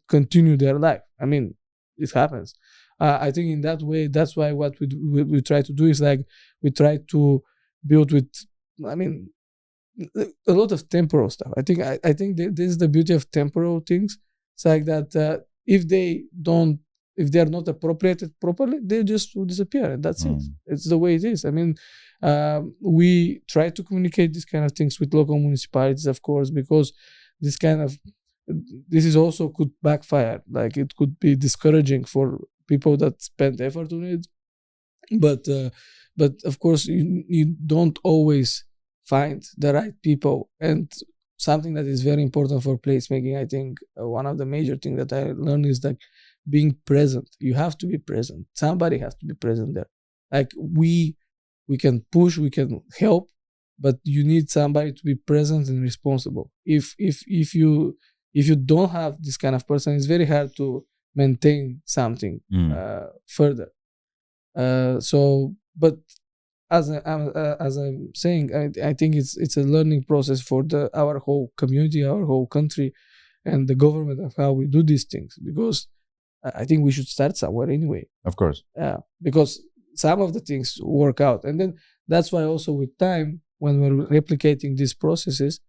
continue their life. I mean, it happens. I think in that way, that's why what we try to do is like we try to build with, I mean, a lot of temporal stuff. I think this is the beauty of temporal things. It's like that if they are not appropriated properly, they just will disappear, and that's it. It's the way it is. I mean, we try to communicate these kind of things with local municipalities, of course, because this is also could backfire. Like it could be discouraging for people that spend effort on it. But of course, you don't always find the right people. And something that is very important for placemaking, I think one of the major things that I learned is like being present. You have to be present. Somebody has to be present there. Like we can push, we can help, but you need somebody to be present and responsible. If you don't have this kind of person, it's very hard to maintain something further. But as I'm saying, I think it's a learning process for our whole community, our whole country, and the government of how we do these things. Because I think we should start somewhere anyway. Of course. Because some of the things work out, and then that's why also with time, when we're replicating these processes,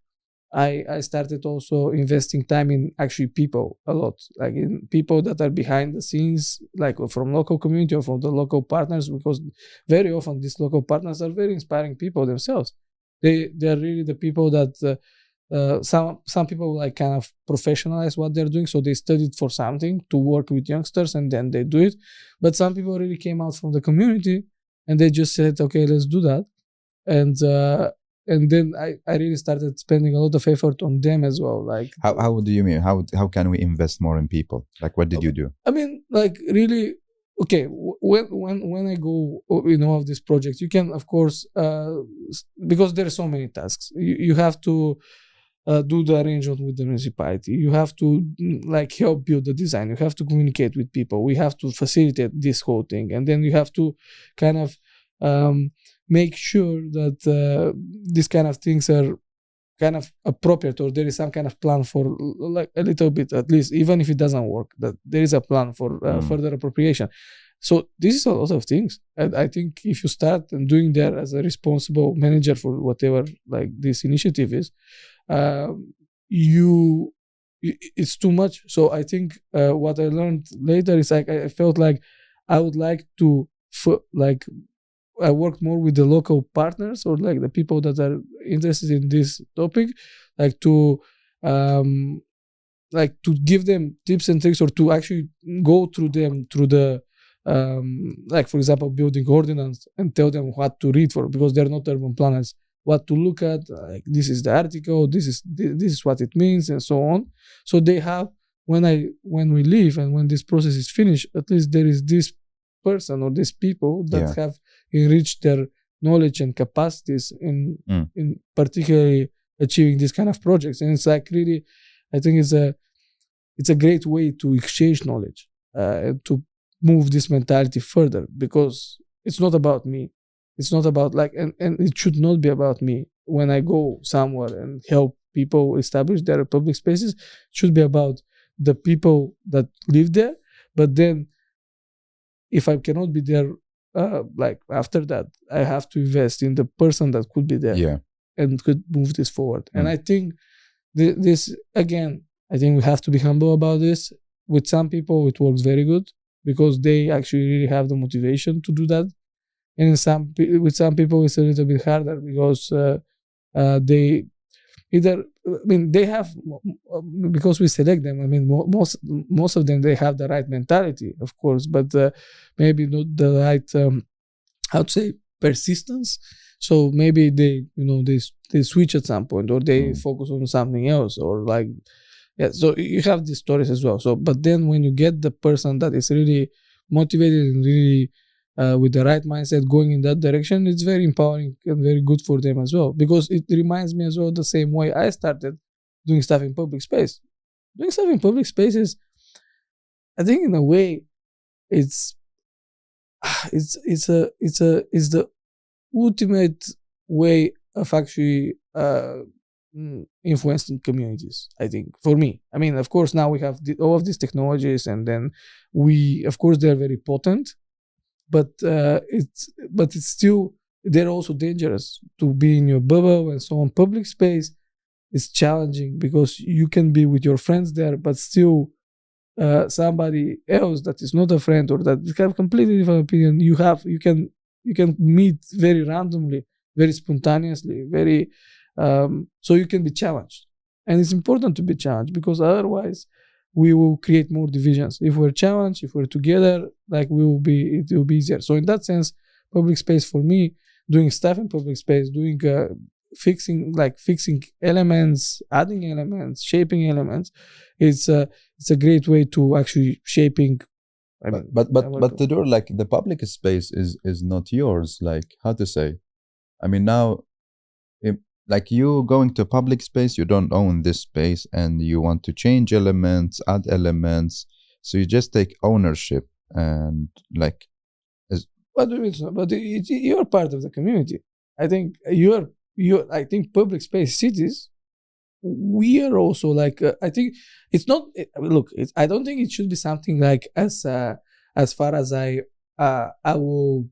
I started also investing time in actually people a lot, like in people that are behind the scenes, like from local community or from the local partners, because very often these local partners are very inspiring people themselves. They are really the people that some people like kind of professionalize what they're doing, so they studied for something to work with youngsters and then they do it. But some people really came out from the community and they just said, okay, let's do that. And then I really started spending a lot of effort on them as well. Like how do you mean? How can we invest more in people? Like what did you do? I mean, like really, okay. When I go in all of these projects, you can of course because there are so many tasks. You have to do the arrangement with the municipality. You have to like help build the design. You have to communicate with people. We have to facilitate this whole thing, and then you have to kind of make sure that these kind of things are kind of appropriate, or there is some kind of plan for like a little bit, at least, even if it doesn't work, that there is a plan for further appropriation. So this is a lot of things. And I think if you start and doing that as a responsible manager for whatever like this initiative is, it's too much. So I think what I learned later is like I felt like I would like to I worked more with the local partners, or like the people that are interested in this topic, like to give them tips and tricks, or to actually go through them through the like for example building ordinance, and tell them what to read for, because they're not urban planners, what to look at, like this is the article, this is what it means, and so on. So they have, when we leave and when this process is finished, at least there is this person or these people that have enriched their knowledge and capacities in particularly achieving these kind of projects. And it's like really, I think it's a great way to exchange knowledge and to move this mentality further, because it's not about me. It's not about like, and it should not be about me. When I go somewhere and help people establish their public spaces, it should be about the people that live there. But then if I cannot be there, like after that, I have to invest in the person that could be there and could move this forward. And I think this again, I think we have to be humble about this. With some people, it works very good because they actually really have the motivation to do that. And with some people, it's a little bit harder because they either, I mean, they have, because we select them, I mean, most of them, they have the right mentality, of course, but maybe not the right, how to say, persistence. So maybe they switch at some point, or they focus on something else, or like, so you have these stories as well. So, but then when you get the person that is really motivated and really with the right mindset going in that direction, it's very empowering and very good for them as well, because it reminds me as well the same way I started doing stuff in public space. doing stuff in public spaces, I think in a way, it's the ultimate way of actually influencing communities. I think for me, I mean, of course, now we have all of these technologies, and then of course, they're very potent, but it's still, they're also dangerous to be in your bubble and so on. Public space is challenging because you can be with your friends there, but still somebody else that is not a friend or that have completely different opinion, you can meet very randomly, very spontaneously, very so you can be challenged. And it's important to be challenged, because otherwise we will create more divisions. If we're challenged, if we're together, like it will be easier. So in that sense, public space for me, doing stuff in public space, doing fixing elements, adding elements, shaping elements, it's a great way to actually shaping. But Todor, like the public space is not yours. Like, how to say? I mean, now, like you going to public space, you don't own this space, and you want to change elements, add elements, so you just take ownership and like. What do you mean? But you're part of the community. I think I think public space cities, we are also like, I think it's not, look, I don't think it should be something like as far as I will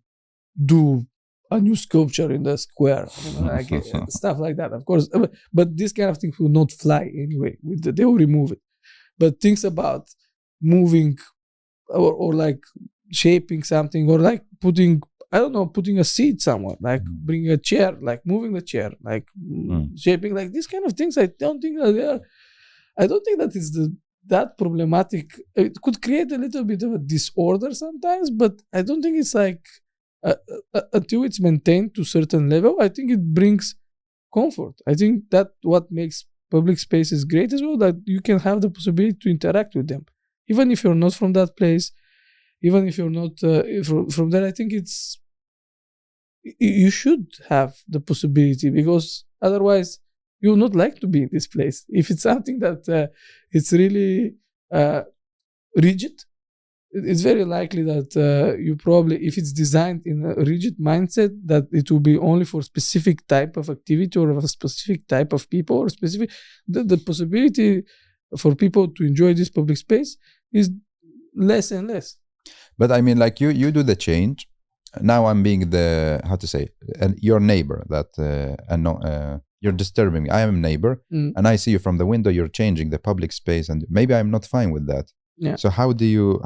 do a new sculpture in the square, like stuff like that, of course. But this kind of things will not fly anyway. They will remove it. But things about moving or like shaping something, or like putting a seat somewhere, like bringing a chair, like moving the chair, like shaping, like these kind of things. I don't think that is that problematic. It could create a little bit of a disorder sometimes, but I don't think it's like until it's maintained to a certain level, I think it brings comfort. I think that what makes public spaces great as well, that you can have the possibility to interact with them, even if you're not from that place. Even if you're not from there, I think you should have the possibility, because otherwise you will not like to be in this place. If it's something that it's really rigid, it's very likely that you probably, if it's designed in a rigid mindset, that it will be only for specific type of activity or of a specific type of people, or specific, the possibility for people to enjoy this public space is less and less. But I mean, like you do the change. Now I'm being your neighbor that you're disturbing me. I am a neighbor, and I see you from the window. You're changing the public space, and maybe I'm not fine with that. Yeah. So how do you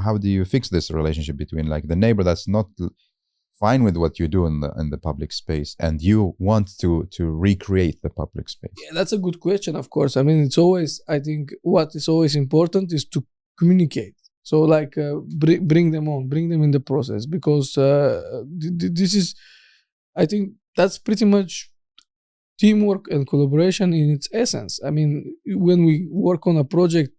fix this relationship between like the neighbor that's not fine with what you do in the public space, and you want to recreate the public space? Yeah, that's a good question. Of course, I mean, it's always, I think what is always important is to communicate. So like bring them in the process, because this is, I think that's pretty much teamwork and collaboration in its essence. I mean, when we work on a project,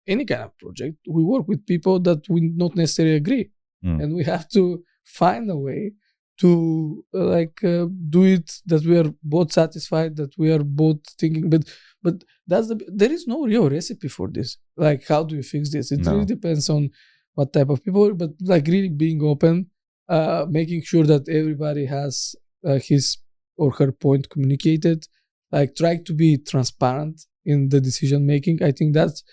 any kind of project, we work with people that we not necessarily agree, and we have to find a way to do it that we are both satisfied, that we are both thinking. But there is no real recipe for this. Like, how do you fix this? It really depends on what type of people. But like really being open, making sure that everybody has his or her point communicated. Like, try to be transparent in the decision making. I think that's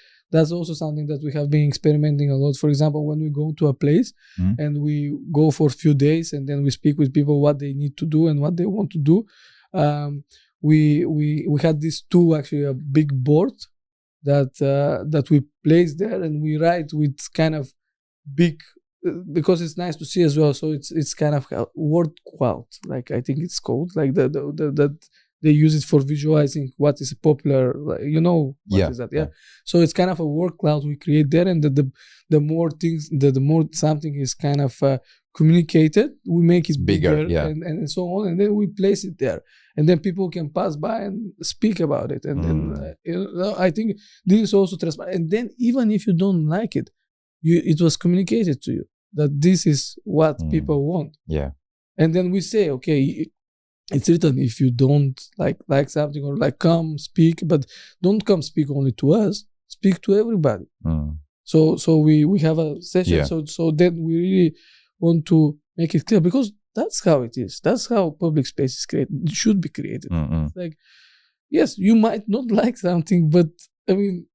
also something that we have been experimenting a lot. For example, when we go to a place and we go for a few days, and then we speak with people what they need to do and what they want to do. We had this tool, actually a big board that we place there, and we write with kind of big, because it's nice to see as well. So it's kind of a word cloud, like I think it's called, like that they use it for visualizing what is popular, what is that? Yeah. So it's kind of a word cloud we create there, and the more things, the more something is kind of communicated, we make it bigger and so on, and then we place it there, and then people can pass by and speak about it, and then I think this is also transparent. And then even if you don't like it, it was communicated to you that this is what people want. Yeah. And then we say, okay, it's written, if you don't like something, or like, come speak, but don't come speak only to us, speak to everybody. So we have a session. Yeah. So then we really want to make it clear, because that's how it is. That's how public space is created. It should be created. It's like, yes, you might not like something, but I mean,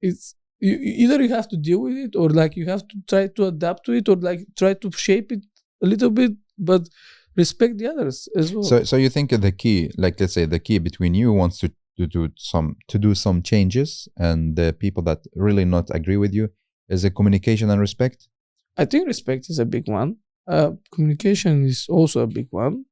it's either you have to deal with it, or like you have to try to adapt to it, or like try to shape it a little bit, but respect the others as well. So you think the key, like let's say the key between you wants to do some changes, and the people that really not agree with you, is a communication and respect? I think respect is a big one. Communication is also a big one.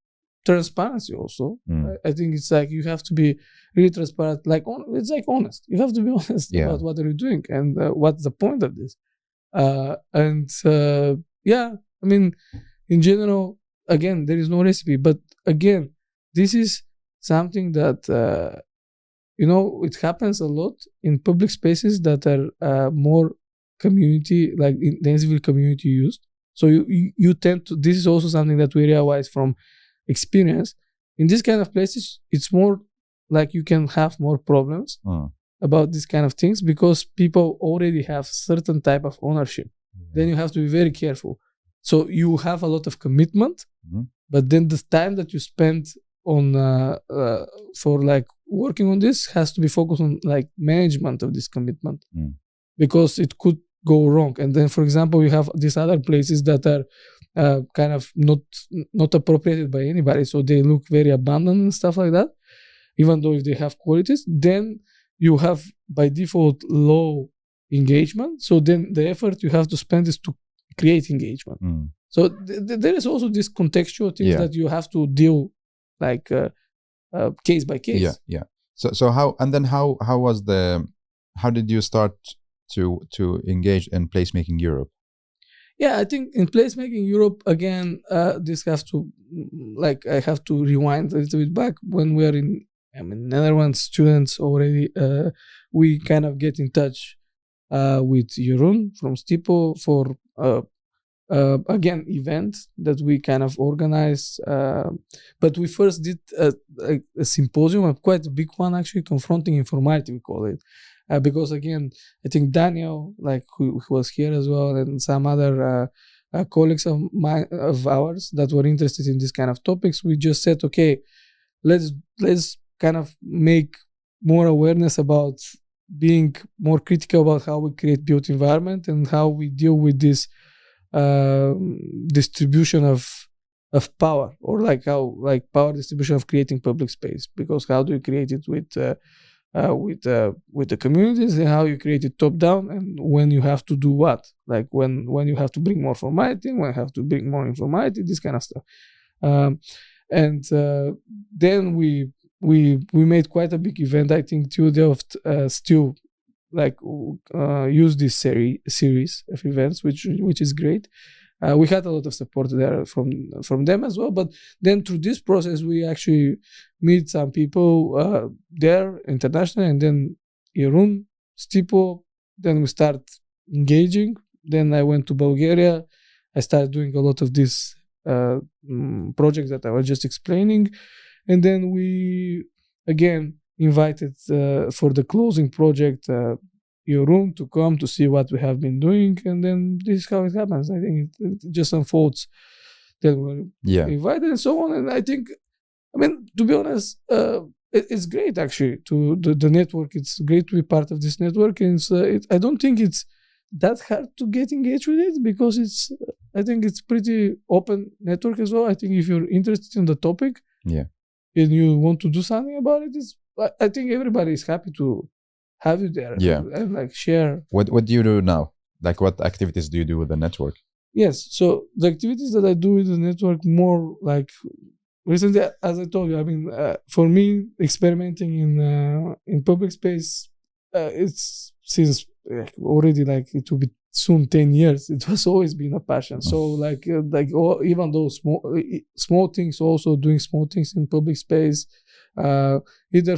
Transparency also. I think it's like you have to be really transparent. Like it's like honest. You have to be honest about what are you doing and what's the point of this. I mean, in general, again, there is no recipe. But again, this is something that it happens a lot in public spaces that are more community, like intensively community used. So you tend to. This is also something that we realize from experience. In this kind of places, it's more like you can have more problems about these kind of things, because people already have certain type of ownership. Then you have to be very careful. So you have a lot of commitment, but then the time that you spend on for like working on this has to be focused on like management of this commitment, because it could go wrong. And then, for example, you have these other places that are kind of not appropriated by anybody, so they look very abandoned and stuff like that, even though if they have qualities. Then you have by default low engagement, so then the effort you have to spend is to create engagement. So there is also this contextual things that you have to deal like case by case. So how did you start to engage in Placemaking Europe? I think in Placemaking Europe, again, this has to, like, I have to rewind a little bit back when we are in Netherlands students already. We kind of get in touch with Jeroen from Stipo for again event that we kind of organize. But we first did a symposium, quite a big one actually, confronting informality, we call it. Because again, I think Daniel, like who was here as well, and some other colleagues of ours that were interested in this kind of topics, we just said, okay, let's kind of make more awareness about being more critical about how we create built environment and how we deal with this distribution of power, or like how like power distribution of creating public space. Because how do you create it with the communities, and how you create it top down, and when you have to do what, like when you have to bring more formality, when you have to bring more informality, this kind of stuff. Then we made quite a big event. I think TU Delft still like use this series of events, which is great. We had a lot of support there from them as well. But then through this process, we actually meet some people there internationally, and then Jeroen, Stipo. Then we start engaging. Then I went to Bulgaria. I started doing a lot of these projects that I was just explaining, and then we again invited for the closing project Jeroen to come to see what we have been doing, and then this is how it happens. I think it just unfolds. Then we're invited and so on. And I think, to be honest, it's great actually to the network. It's great to be part of this network, and I don't think it's that hard to get engaged with it, because I think it's pretty open network as well. I think if you're interested in the topic, and you want to do something about it, I think everybody is happy to have you there and like share. What do you do now? Like, what activities do you do with the network? Yes, so the activities that I do with the network, more like recently, as I told you, for me, experimenting in public space, it's since already like it will be soon 10 years. It has always been a passion. So even those small things, also doing small things in public space, either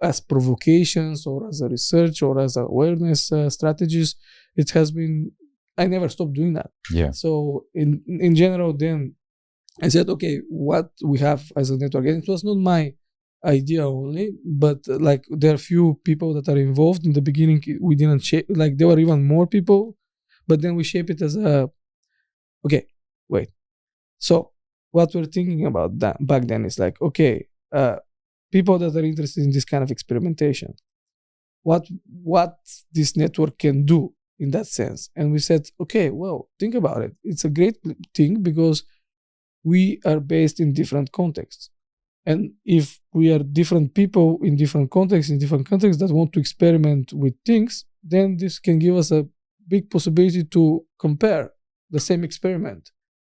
as provocations or as a research or as awareness strategies, it has been. I never stopped doing that. So in general, then I said, okay, what we have as a network, and it was not my idea only, but like there are few people that are involved. In the beginning we didn't shape, like there were even more people, but then we shape it as a okay, wait. So what we're thinking about that back then is like, okay, people that are interested in this kind of experimentation, what this network can do in that sense. And we said, okay, well, think about it. It's a great thing because we are based in different contexts. And if we are different people in different contexts, that want to experiment with things, then this can give us a big possibility to compare the same experiment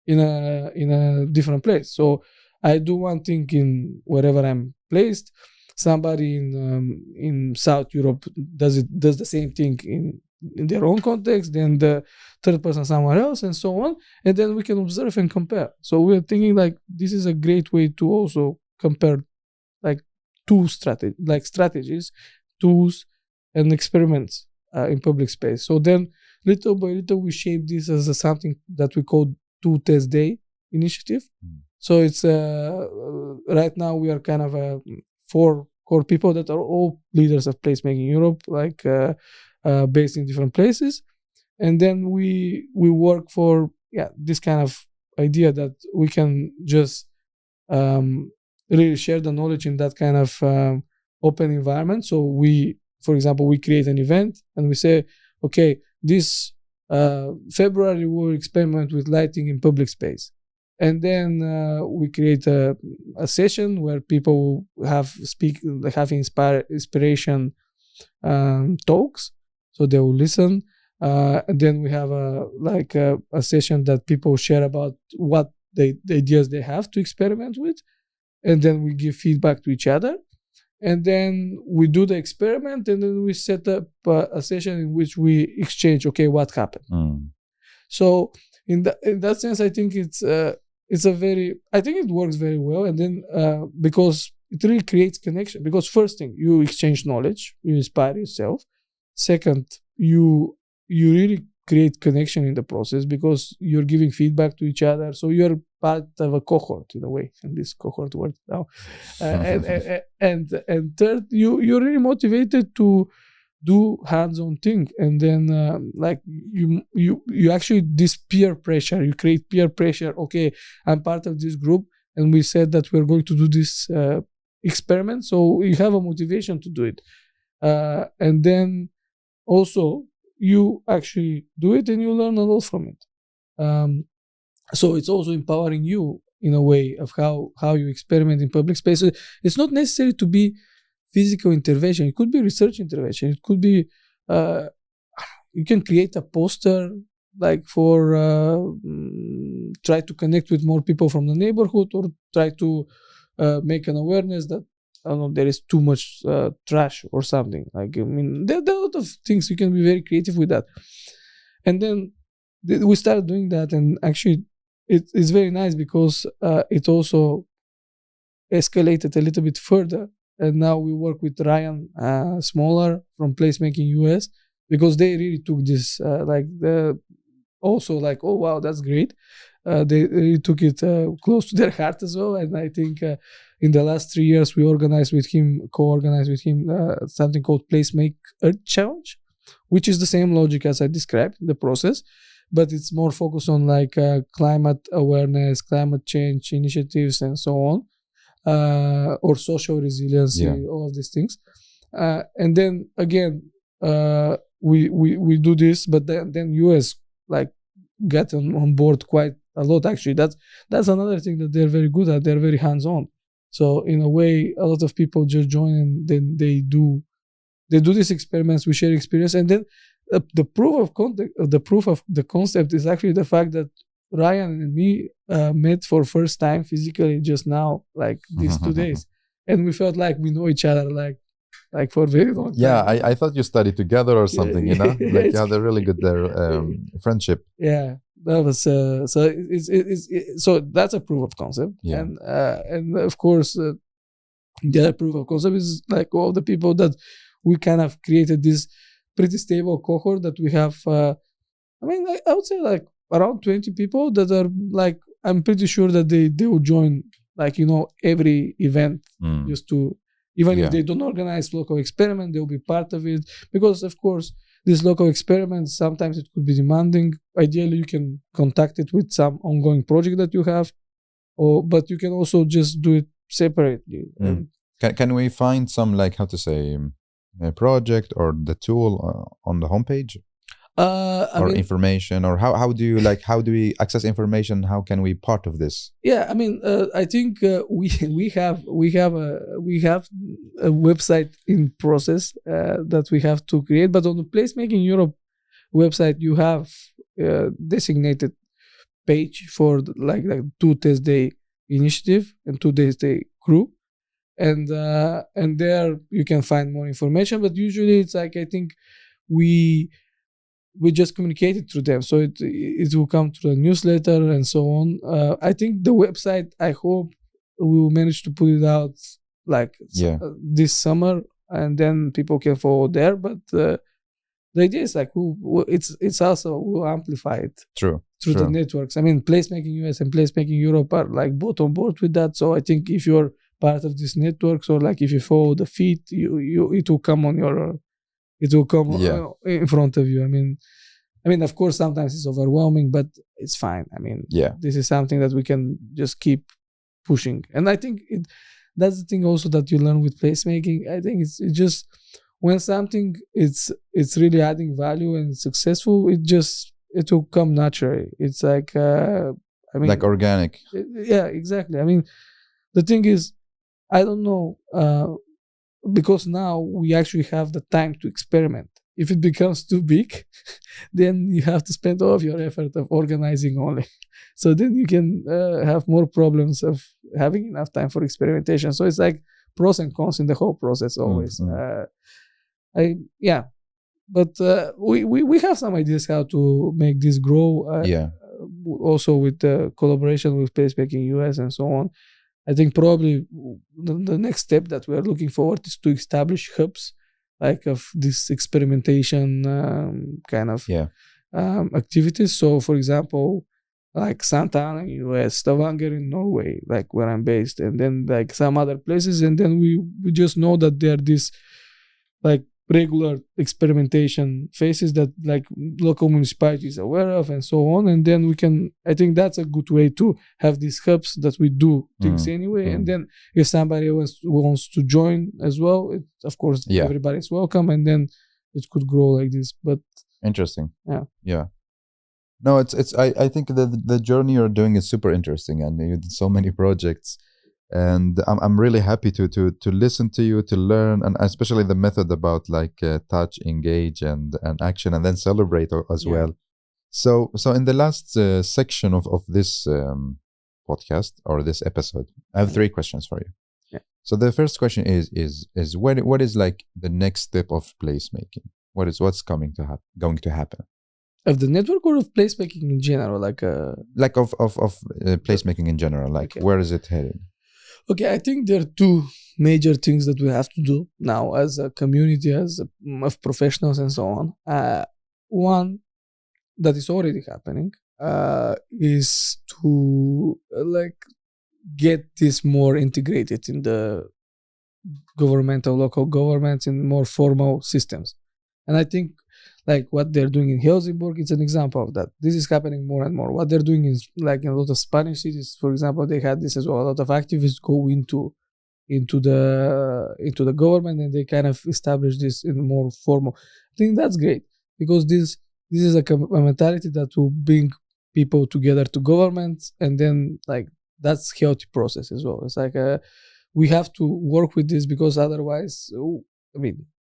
in a different place. So I do one thing in wherever I'm placed. Somebody in South Europe does the same thing in their own context, then the third person somewhere else, and so on. And then we can observe and compare. So we're thinking like this is a great way to also compare like strategies, tools, and experiments in public space. So then little by little we shape this as something that we call 2 test day initiative. So it's right now we are kind of 4 core people that are all leaders of Placemaking Europe, like based in different places. And then we work for this kind of idea that we can just really share the knowledge in that kind of open environment. So for example, we create an event and we say, okay, this February we'll experiment with lighting in public space. And then we create a session where people have inspiration talks, so they will listen. And then we have a session that people share about what the ideas they have to experiment with, and then we give feedback to each other. And then we do the experiment, and then we set up a session in which we exchange, okay, what happened. So in that sense, I think I think it works very well. And then because it really creates connection. Because first thing, you exchange knowledge, you inspire yourself. Second, you really create connection in the process because you're giving feedback to each other. So you're part of a cohort in a way, in this cohort word now. And third, you're really motivated to do hands-on thing. And then you actually, this peer pressure, you create peer pressure. Okay, I'm part of this group and we said that we're going to do this experiment. So you have a motivation to do it. And then also you actually do it and you learn a lot from it. So it's also empowering you in a way of how you experiment in public spaces. It's not necessary to be physical intervention. It could be research intervention. It could be you can create a poster like for try to connect with more people from the neighborhood, or try to make an awareness that I don't know, there is too much trash or something. Like, I mean, there are a lot of things. You can be very creative with that. And then we started doing that, and actually it's very nice because it also escalated a little bit further. And now we work with Ryan Smaller from Placemaking US, because they really took this also like, oh wow, that's great. They really took it close to their heart as well. And I think in the last 3 years we co-organized with him something called Placemaker Challenge, which is the same logic as I described in the process, but it's more focused on like climate awareness, climate change initiatives, and so on. Or social resiliency, all of these things. And then again, we do this, but then US like get on board quite a lot. Actually, that's another thing that they're very good at. They're very hands-on. So in a way, a lot of people just join, and then they do these experiments. We share experience, and then the proof of the concept is actually the fact that Ryan and me met for first time physically just now, like these 2 days, and we felt like we know each other like for a very long time. Yeah, I thought you studied together or something, you know, like you had a really good friendship. Yeah, that was so so that's a proof of concept. Yeah. And of course the other proof of concept is like all the people that we kind of created this pretty stable cohort that we have. I mean, I would say like around 20 people that are like, I'm pretty sure that they will join like, every event, just to, even if they don't organize local experiment, they'll be part of it. Because of course, these local experiments, sometimes it could be demanding. Ideally, you can contact it with some ongoing project that you have, but you can also just do it separately. Can we find some, like, how to say, a project or the tool on the homepage? Information, or how do we access information? How can we part of this? Yeah, I think we have a website in process that we have to create. But on the Placemaking Europe website, you have designated page for like 2 test day initiative and 2 days day crew, and there you can find more information. But usually it's like, I think we just communicate it through them, so it will come through a newsletter and so on. I think the website, I hope we will manage to put it out this summer, and then people can follow there. But the idea is like it's also we'll amplify it through the networks. Placemaking US and Placemaking Europe are like both on board with that. So I think if you're part of these networks, or like if you follow the feed, it will come on your. It will come in front of you. Of course, sometimes it's overwhelming, but it's fine. This is something that we can just keep pushing. And I think that's the thing also that you learn with placemaking. I think it's just when something it's really adding value and successful, it will come naturally. It's like like organic. Yeah, exactly. The thing is, I don't know. Because now we actually have the time to experiment. If it becomes too big, then you have to spend all of your effort of organizing only. So then you can have more problems of having enough time for experimentation. So it's like pros and cons in the whole process always. But we have some ideas how to make this grow. Also with the collaboration with Placemaking US and so on. I think probably the next step that we are looking forward is to establish hubs like of this experimentation activities. So, for example, like Santa Ana in US, Stavanger in Norway, like where I'm based, and then like some other places, and then we just know that there are these like regular experimentation phases that like local municipalities are aware of and so on, and then I think that's a good way to have these hubs that we do things anyway, and then if somebody else wants to join as well, of course everybody's welcome, and then it could grow like this. But interesting. No, it's I think the journey you're doing is super interesting, and you did so many projects. And I'm really happy to listen to you, to learn, and especially the method about like touch, engage, and action, and then celebrate as well. So in the last section of this podcast or this episode, I have 3 questions for you. So the first question is what is like the next step of placemaking? What's going to happen? Of the network or of placemaking in general, like of placemaking in general, like where is it headed? Okay, I think there are 2 major things that we have to do now as a community, of professionals and so on. One that is already happening is to get this more integrated in the governmental, local governments, in more formal systems. And I think like what they're doing in Helsingborg, it's an example of that. This is happening more and more. What they're doing is like in a lot of Spanish cities, for example, they had this as well. A lot of activists go into the government, and they kind of establish this in more formal. I think that's great, because this is a mentality that will bring people together to governments, and then like that's healthy process as well. It's like we have to work with this, because otherwise,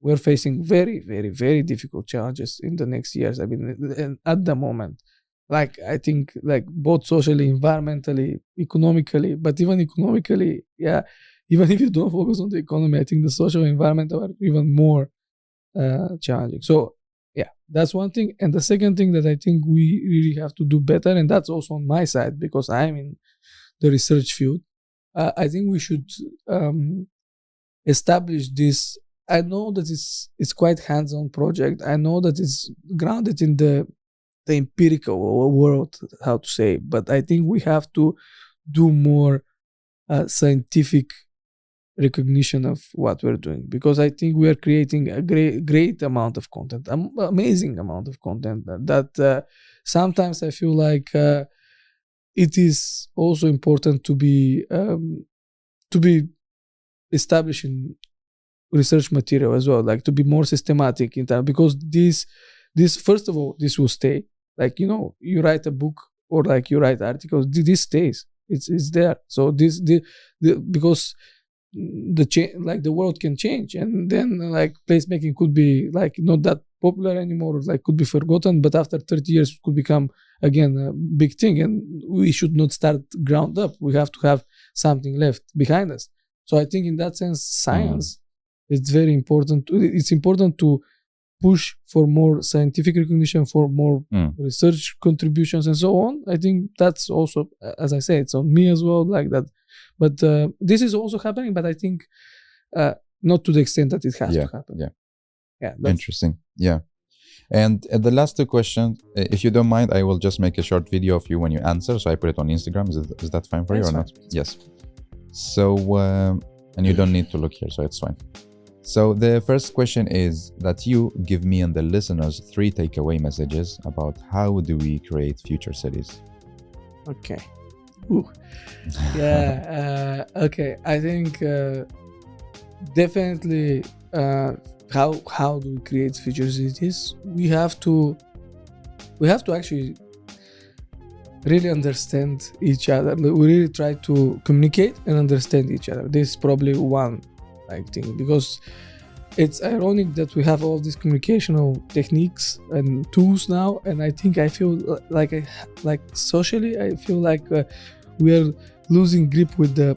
we're facing very, very, very difficult challenges in the next years. And at the moment, like I think like both socially, environmentally, economically, but even economically, even if you don't focus on the economy, I think the social and environmental are even more challenging. So that's one thing. And the second thing that I think we really have to do better, and that's also on my side because I'm in the research field, I think we should establish this. I know that it's quite hands-on project. I know that it's grounded in the empirical world, how to say, but I think we have to do more scientific recognition of what we're doing, because I think we are creating a great amount of content, amazing amount of content that sometimes I feel like it is also important to be establishing research material as well, like to be more systematic in that, because this first of all, this will stay. Like, you write a book or like you write articles, this stays. It's there. So because the world can change, and then like placemaking could be like not that popular anymore, like could be forgotten, but after 30 years it could become again a big thing, and we should not start ground up. We have to have something left behind us. So I think in that sense, science is very important. It's important to push for more scientific recognition, for more research contributions and so on. I think that's also, as I say, it's on me as well, like that. But this is also happening, but I think not to the extent that it has to happen. Yeah. Interesting. Yeah. And the last two questions, if you don't mind, I will just make a short video of you when you answer. So I put it on Instagram. Is that fine for you or not? Yes. So, and you don't need to look here, so it's fine. So the first question is that you give me and the listeners 3 takeaway messages about how do we create future cities. Okay. Yeah. Okay. I think definitely how do we create future cities? We have to actually really understand each other. We really try to communicate and understand each other. This is probably one thing, because it's ironic that we have all these communicational techniques and tools now, and I think I feel like socially I feel like we are losing grip with the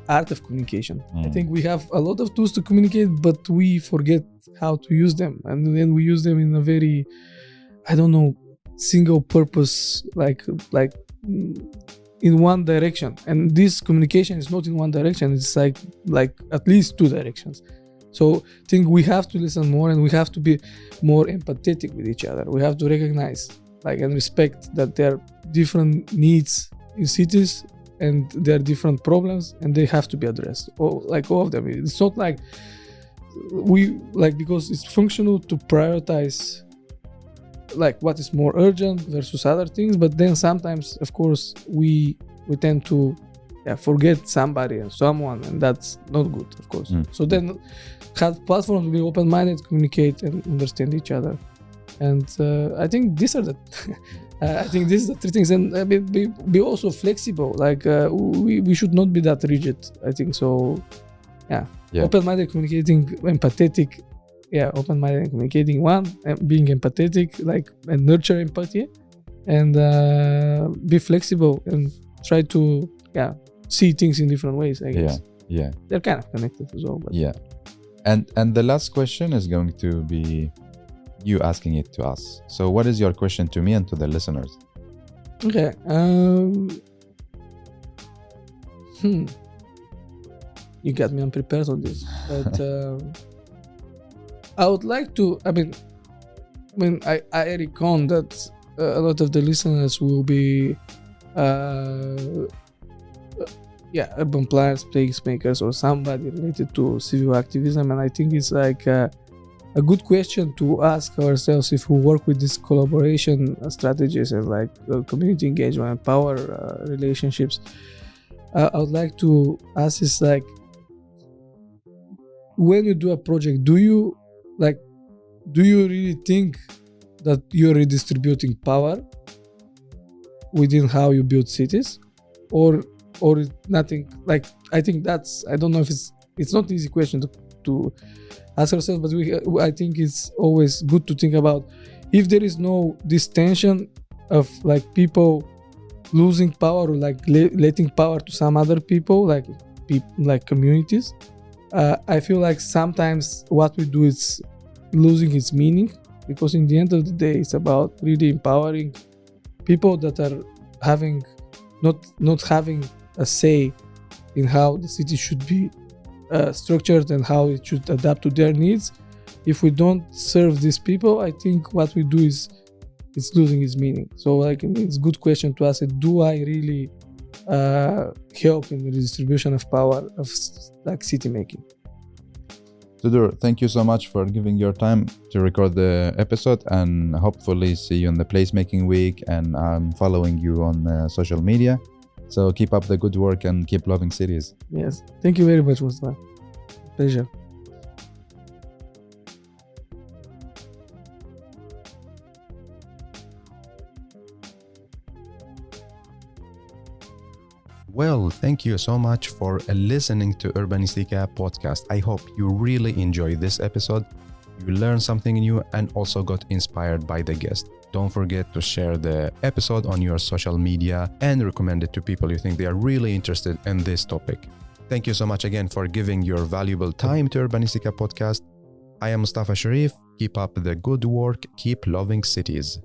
art of communication. I think we have a lot of tools to communicate, but we forget how to use them, and then we use them in a very, I don't know, single purpose, like in one direction. And this communication is not in one direction, it's like at least 2 directions. So I think we have to listen more, and we have to be more empathetic with each other. We have to recognize and respect that there are different needs in cities, and there are different problems, and they have to be addressed, all of them. It's not like because it's functional to prioritize what is more urgent versus other things, but then sometimes, of course, we tend to forget somebody and someone, and that's not good, of course. So then have platforms, be open-minded, communicate and understand each other. And I think these are the I think these are the 3 things. And be also flexible. We should not be that rigid, I think. So open-minded, communicating, empathetic. Open-minded and communicating, one, and being empathetic, and nurture empathy, and be flexible and try to see things in different ways, I guess. Yeah. They're kind of connected as well. But. Yeah. And the last question is going to be you asking it to us. So what is your question to me and to the listeners? Okay. You got me unprepared on this, but I would like to, I reckon that a lot of the listeners will be urban planners, placemakers, or somebody related to civil activism, and I think it's a good question to ask ourselves if we work with these collaboration strategies and community engagement and power relationships. I would like to ask is when you do a project, do you really think that you're redistributing power within how you build cities, or nothing? I think that's, I don't know if it's not an easy question to ask ourselves, but I think it's always good to think about if there is no this tension of people losing power or letting power to some other people, like communities. I feel like sometimes what we do is losing its meaning, because in the end of the day it's about really empowering people that are not having a say in how the city should be structured and how it should adapt to their needs. If we don't serve these people, I think what we do is it's losing its meaning. So it's a good question to ask, do I really help in the redistribution of power of like city making. Todor, thank you so much for giving your time to record the episode, and hopefully see you on the Placemaking Week, and I'm following you on social media. So keep up the good work and keep loving cities. Yes. Thank you very much, Mustafa. Pleasure. Well, thank you so much for listening to Urbanistica podcast. I hope you really enjoyed this episode. You learned something new and also got inspired by the guest. Don't forget to share the episode on your social media and recommend it to people you think they are really interested in this topic. Thank you so much again for giving your valuable time to Urbanistica podcast. I am Mustafa Sharif. Keep up the good work. Keep loving cities.